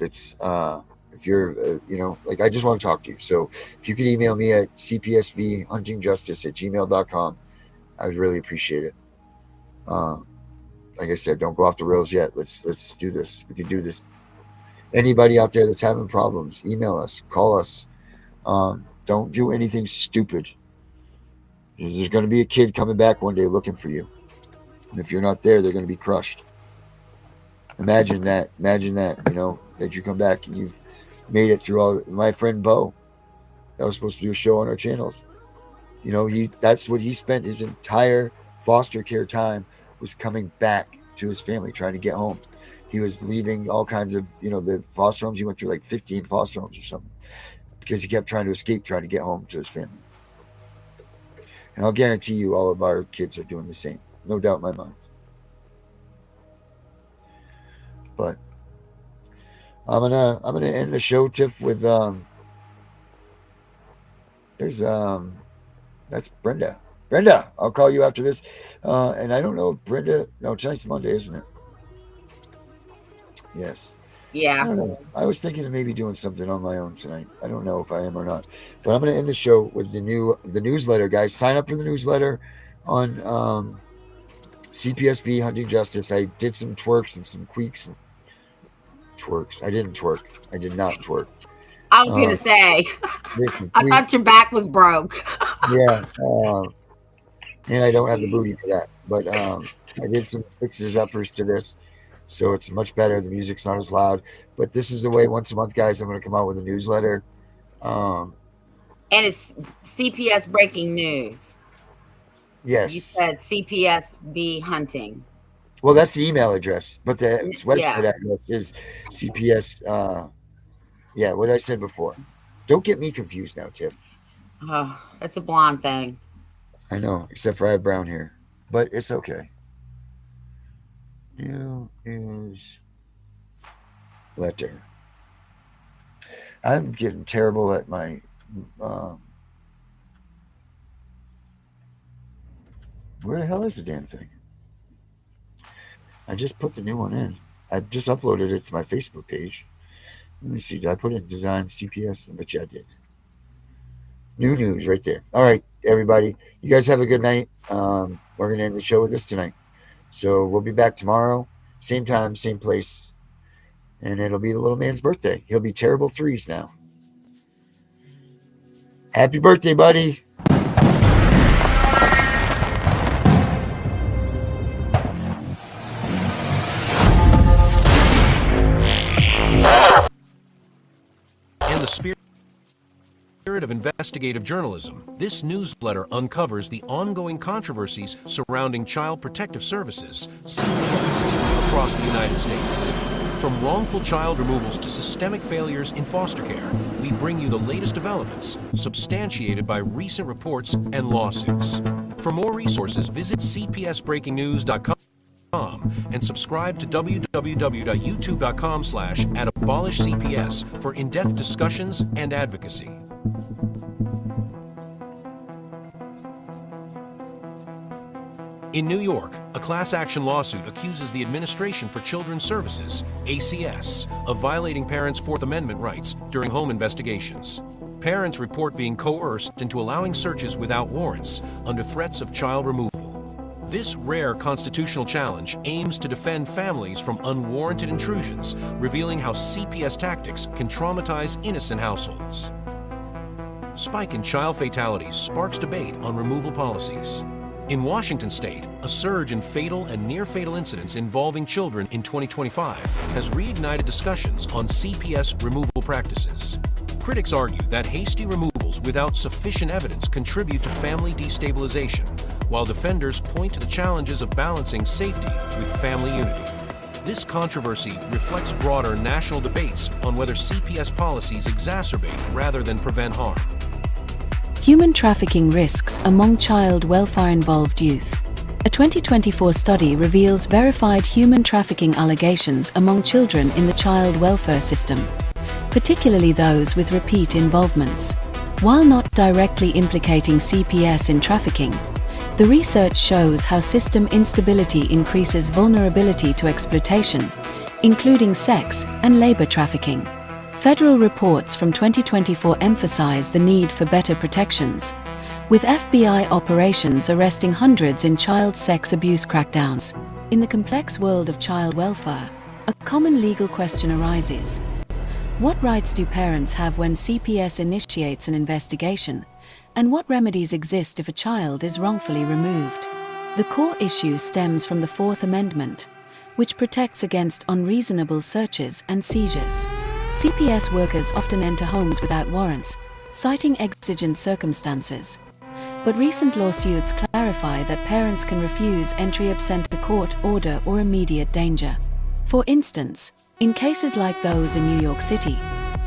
you're you know, like, I just want to talk to you. So if you could email me at cpsvhuntingjustice at gmail.com, I would really appreciate it. Like I said, don't go off the rails yet. Let's do this. We can do this. Anybody out there that's having problems, email us, call us. Don't do anything stupid. There's going to be a kid coming back one day looking for you, and if you're not there, they're going to be crushed. Imagine that. Imagine that. You know, that you come back and you've made it through all. My friend Bo, that was supposed to do a show on our channels. You know, that's what he spent his entire foster care time, was coming back to his family, trying to get home. He was leaving all kinds of, you know, the foster homes. He went through like 15 foster homes or something, because he kept trying to escape, trying to get home to his family. And I'll guarantee you all of our kids are doing the same. No doubt in my mind. But I'm gonna end the show, Tiff, with there's that's Brenda. Brenda, I'll call you after this. And I don't know if Brenda. No, tonight's Monday, isn't it? Yes. I Yeah. don't know. I was thinking of maybe doing something on my own tonight. I don't know if I am or not. But I'm going to end the show with the newsletter, guys. Sign up for the newsletter on CPSV Hunting Justice. I did some twerks and some queeks and twerks. I didn't twerk. I did not twerk. I was gonna say, Did some I tweak. thought your back was broke. Yeah. And I don't have the booty for that. But I did some fixes uppers to this, so it's much better. The music's not as loud. But this is the way once a month, guys, I'm going to come out with a newsletter. And it's CPS breaking news. Yes. You said CPS hunting. Well, that's the email address, but the website address is CPS. Yeah, what I said before. Don't get me confused now, Tiff. Oh, it's a blonde thing. I know, except for I have brown hair, but it's okay. New news letter. I'm getting terrible at my. Where the hell is the damn thing? I just put the new one in. I just uploaded it to my Facebook page. Let me see. Did I put in design CPS? I bet you I did. New news right there. All right, everybody. You guys have a good night. We're going to end the show with this tonight. So we'll be back tomorrow. Same time, same place. And it'll be the little man's birthday. He'll be terrible 3s now. Happy birthday, buddy. In the spirit of investigative journalism, this newsletter uncovers the ongoing controversies surrounding Child Protective Services, CPS, across the United States. From wrongful child removals to systemic failures in foster care, we bring you the latest developments, substantiated by recent reports and lawsuits. For more resources, visit cpsbreakingnews.com and subscribe to www.youtube.com/@abolishcps for in-depth discussions and advocacy. In New York, a class action lawsuit accuses the Administration for Children's Services, ACS, of violating parents' Fourth Amendment rights during home investigations. Parents report being coerced into allowing searches without warrants under threats of child removal. This rare constitutional challenge aims to defend families from unwarranted intrusions, revealing how CPS tactics can traumatize innocent households. Spike in child fatalities sparks debate on removal policies. In Washington state, a surge in fatal and near-fatal incidents involving children in 2025 has reignited discussions on CPS removal practices. Critics argue that hasty removals without sufficient evidence contribute to family destabilization, while defenders point to the challenges of balancing safety with family unity. This controversy reflects broader national debates on whether CPS policies exacerbate rather than prevent harm. Human trafficking risks among child welfare-involved youth. A 2024 study reveals verified human trafficking allegations among children in the child welfare system, particularly those with repeat involvements. While not directly implicating CPS in trafficking, the research shows how system instability increases vulnerability to exploitation, including sex and labor trafficking. Federal reports from 2024 emphasize the need for better protections, with FBI operations arresting hundreds in child sex abuse crackdowns. In the complex world of child welfare, a common legal question arises. What rights do parents have when CPS initiates an investigation, and what remedies exist if a child is wrongfully removed? The core issue stems from the Fourth Amendment, which protects against unreasonable searches and seizures. CPS workers often enter homes without warrants, citing exigent circumstances. But recent lawsuits clarify that parents can refuse entry absent a court order or immediate danger. For instance, in cases like those in New York City,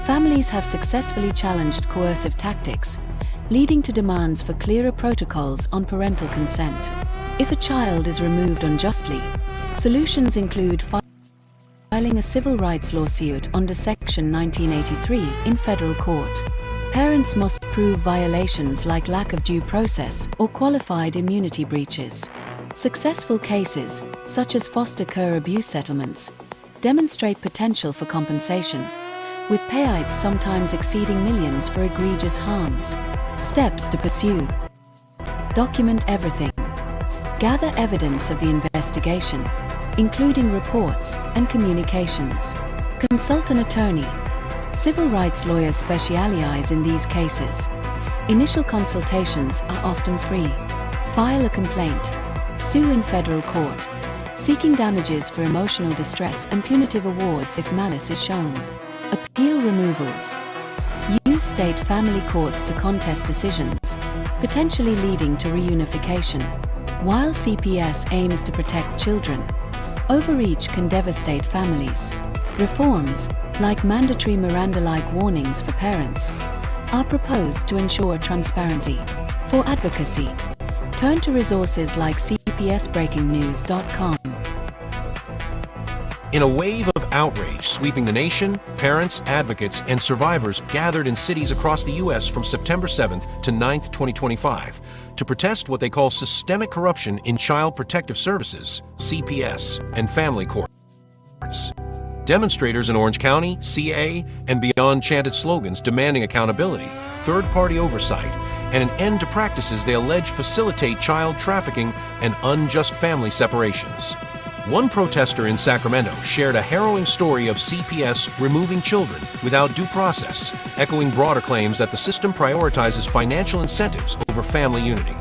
families have successfully challenged coercive tactics, leading to demands for clearer protocols on parental consent. If a child is removed unjustly, solutions include filing a civil rights lawsuit under Section 1983 in federal court. Parents must prove violations like lack of due process or qualified immunity breaches. Successful cases, such as foster care abuse settlements, demonstrate potential for compensation, with payouts sometimes exceeding millions for egregious harms. Steps to pursue: document everything. Gather evidence of the investigation, including reports and communications. Consult an attorney. Civil rights lawyers specialize in these cases. Initial consultations are often free. File a complaint. Sue in federal court, seeking damages for emotional distress and punitive awards if malice is shown. Appeal removals. Use state family courts to contest decisions, potentially leading to reunification. While CPS aims to protect children, overreach can devastate families. Reforms, like mandatory Miranda-like warnings for parents, are proposed to ensure transparency. For advocacy, turn to resources like cpsbreakingnews.com. In a wave of outrage sweeping the nation, parents, advocates, and survivors gathered in cities across the U.S. from September 7th to 9th, 2025, to protest what they call systemic corruption in Child Protective Services, CPS, and family courts. Demonstrators in Orange County, CA, and beyond chanted slogans demanding accountability, third-party oversight, and an end to practices they allege facilitate child trafficking and unjust family separations. One protester in Sacramento shared a harrowing story of CPS removing children without due process, echoing broader claims that the system prioritizes financial incentives over family unity.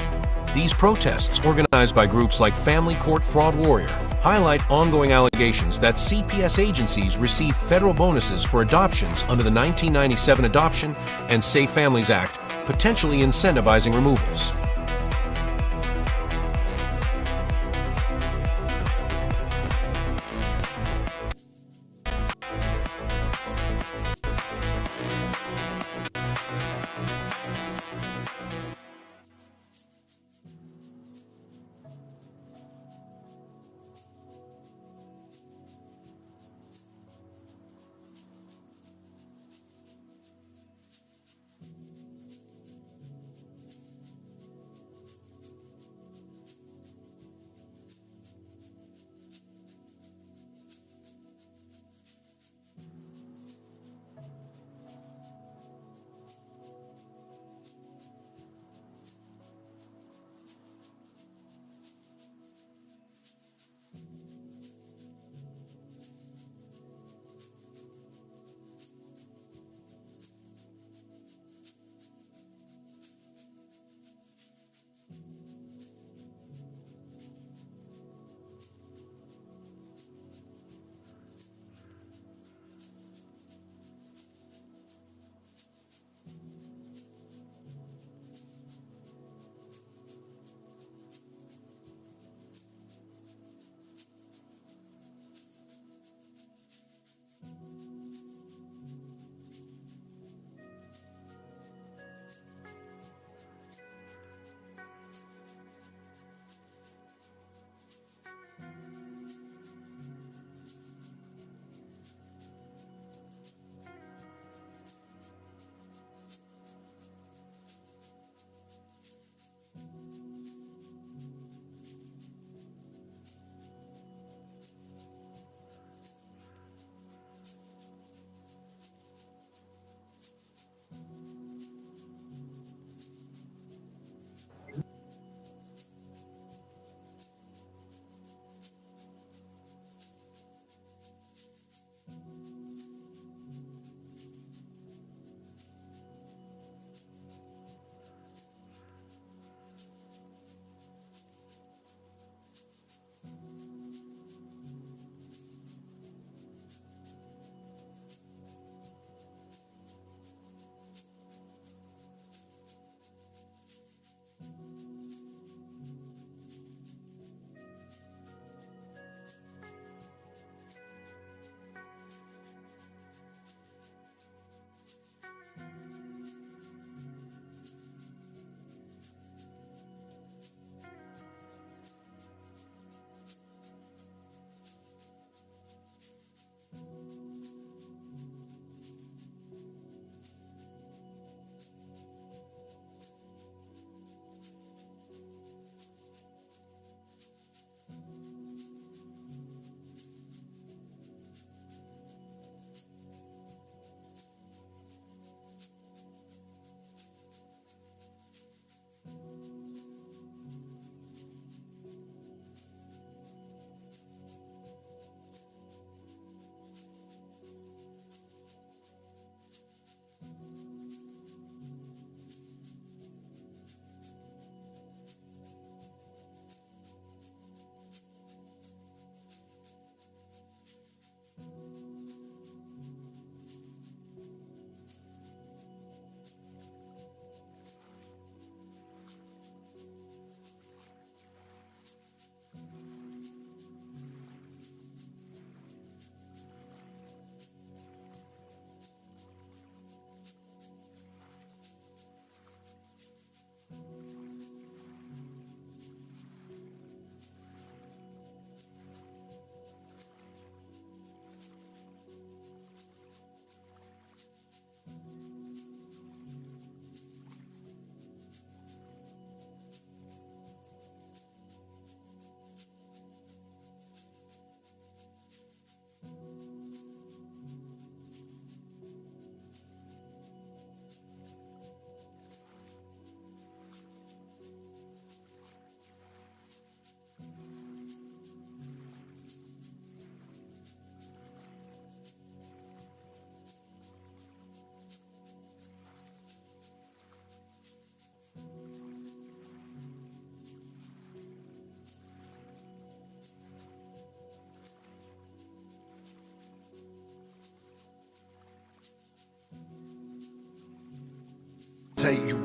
These protests, organized by groups like Family Court Fraud Warrior, highlight ongoing allegations that CPS agencies receive federal bonuses for adoptions under the 1997 Adoption and Safe Families Act, potentially incentivizing removals.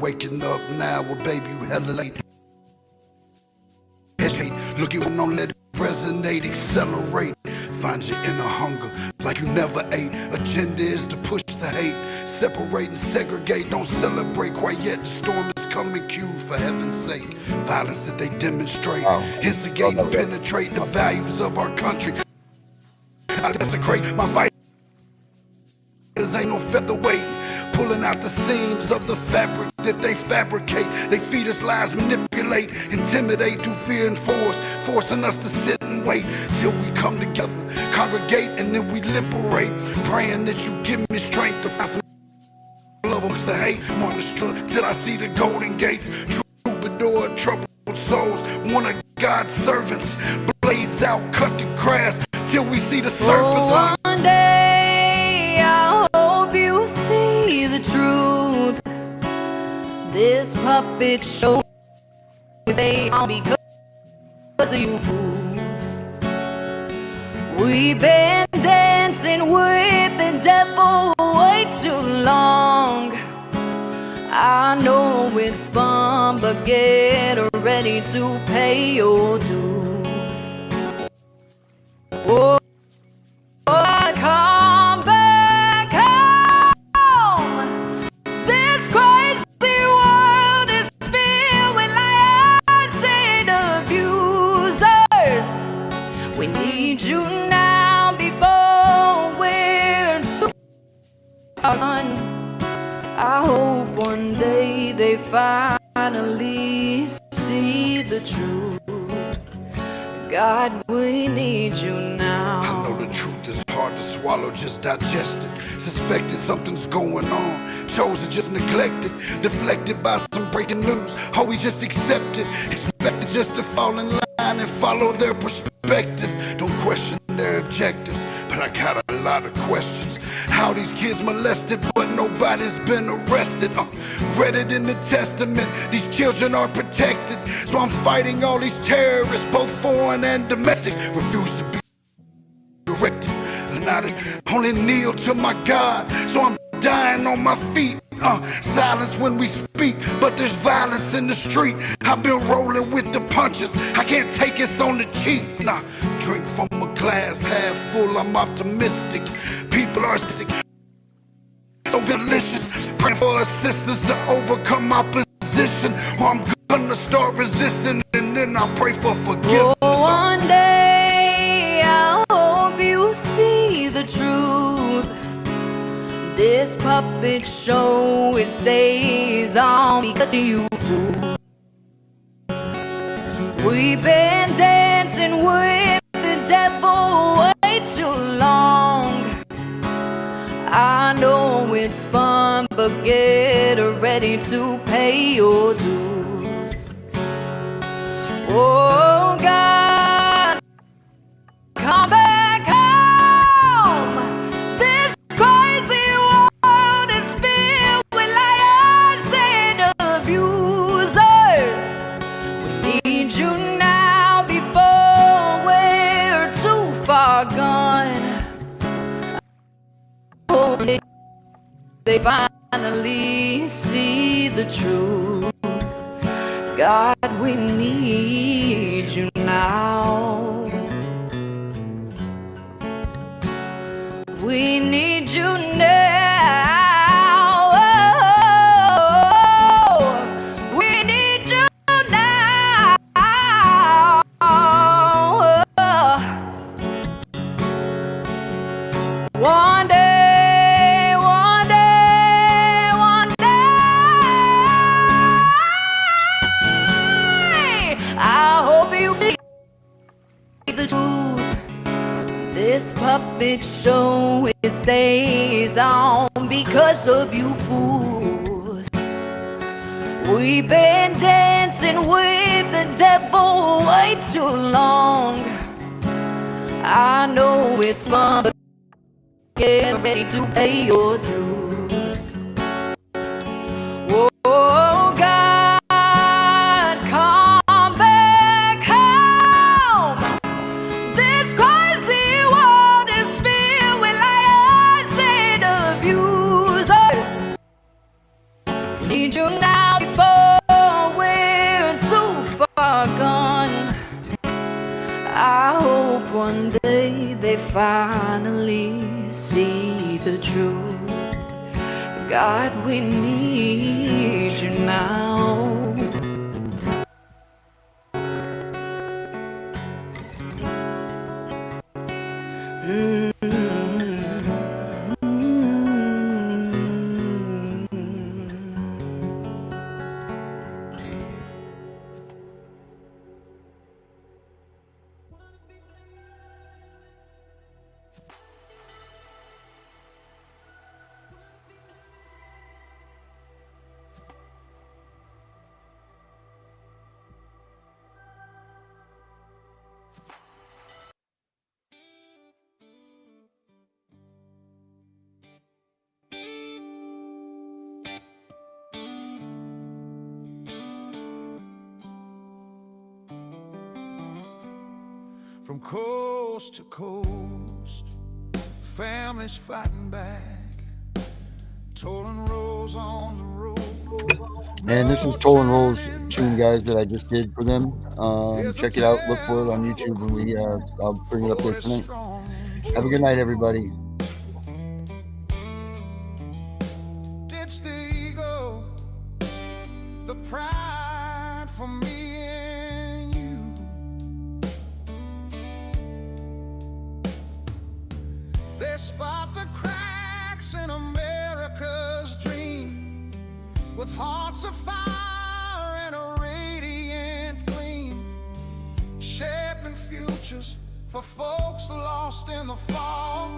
waking up now, well, baby, you hella late. Hesitate, look at what don't let it resonate, accelerate. Find your inner hunger like you never ate. Agenda is to push the hate, separate and segregate. Don't celebrate quite yet. The storm is coming, Q, for heaven's sake. Violence that they demonstrate, instigate and penetrate the values of our country. I desecrate my fighters, ain't no featherweight. Pulling out the seams of the fabric that they fabricate. They feed us lies, manipulate, intimidate through fear and force, forcing us to sit and wait till we come together, congregate, and then we liberate. Praying that you give me strength to find some love amongst the hate. I'm on the strut till I see the golden gates. Troubadour, troubled souls, one of God's servants. Blades out, cut the grass till we see the serpents. One day I hope you see the truth. This puppet show they all because of you fools. We've been dancing with the devil way too long. I know it's fun, but get ready to pay your dues. Oh, come back home. This crazy world is filled with liars and abusers. We need you now before we're too done. I hope one day they finally see the truth. God, we need you now. I know the truth is hard to swallow, just digest it. Suspected something's going on, chosen just neglected, deflected by some breaking news. Oh, we just accept it, expected just to fall in line and follow their perspective. Don't question their objectives, but I got a lot of questions. How these kids molested, but nobody's been arrested. Read it in the testament, these children are protected. So I'm fighting all these terrorists, both foreign and domestic. Refuse to be directed, and I only kneel to my God. So I'm dying on my feet. Silence when we speak, but there's violence in the street. I've been rolling with the punches, I can't take it on the cheap. Nah, drink from a glass half full, I'm optimistic. People are sick, so delicious. Praying for assistance to overcome opposition, or I'm gonna start resisting, and then I'll pray for forgiveness. Oh, one day I hope you see the truth. This puppet show, it stays on because of you fools. We've been dancing with the devil way too long. I know it's fun, but get ready to pay your dues. Oh God, come back home. This crazy world is filled with liars and abusers. We need you now before we're too far gone. Oh, they finally see the truth. God, we need you now. We need you now. Oh, we need you now. One day, one day, one day, I hope you see the truth. This puppet show, it stays on because of you fools. We've been dancing with the devil way too long. I know it's fun, but get ready to pay your dues. Oh God, come back home. This crazy world is filled with liars and abusers. We need you now I hope one day they finally see the truth. God, we need you now. From coast to coast, families fighting back, tolling rolls on the road. And this is Toll and Roll's tune, guys, that I just did for them. Check it out. Look for it on YouTube, and I'll bring it up there tonight. Have a good night, everybody. Ditch the ego, the pride for me and you. They spot the cracks in America's dream, with hearts of fire and a radiant gleam, shaping futures for folks lost in the fall,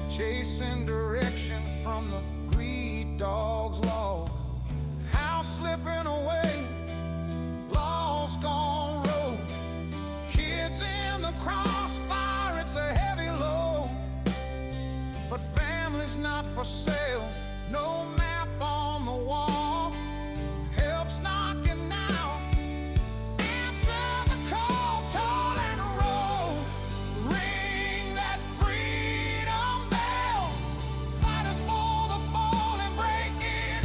chasing direction from the greed dog's law. House slipping away, laws gone rogue, kids in the crossfire, it's a heavy load. But family's not for sale, no map on the wall, help's knocking now. Answer the call, toll and roll, ring that freedom bell. Fighters for the fallen, breaking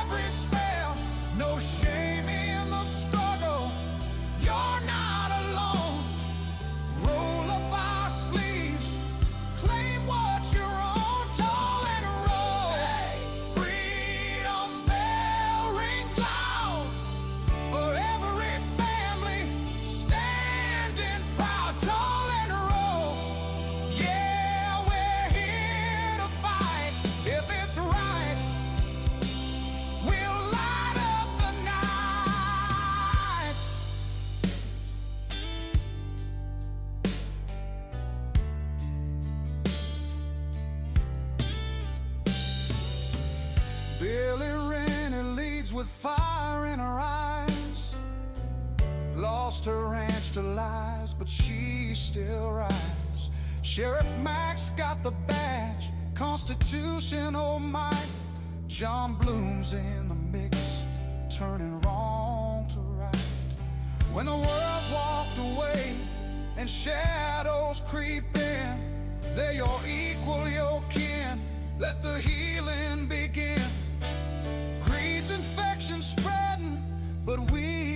every spell. No shame in the struggle, you're not alone. Roll up our sleeves, claim what you're on, toll and roll. Freedom bell rings loud for every family standing proud, toll and roll. Yeah, we're here to fight. If it's right, we'll light up the night. Billy Rennie leads with fire in her eyes. Lost her ranch to lies, but she still rise. Sheriff Max got the badge, constitutional might. John Bloom's in the mix, turning wrong to right. When the world's walked away and shadows creep in, they're your equal, your kin. Let the healing begin. Greed's infection spreading, but we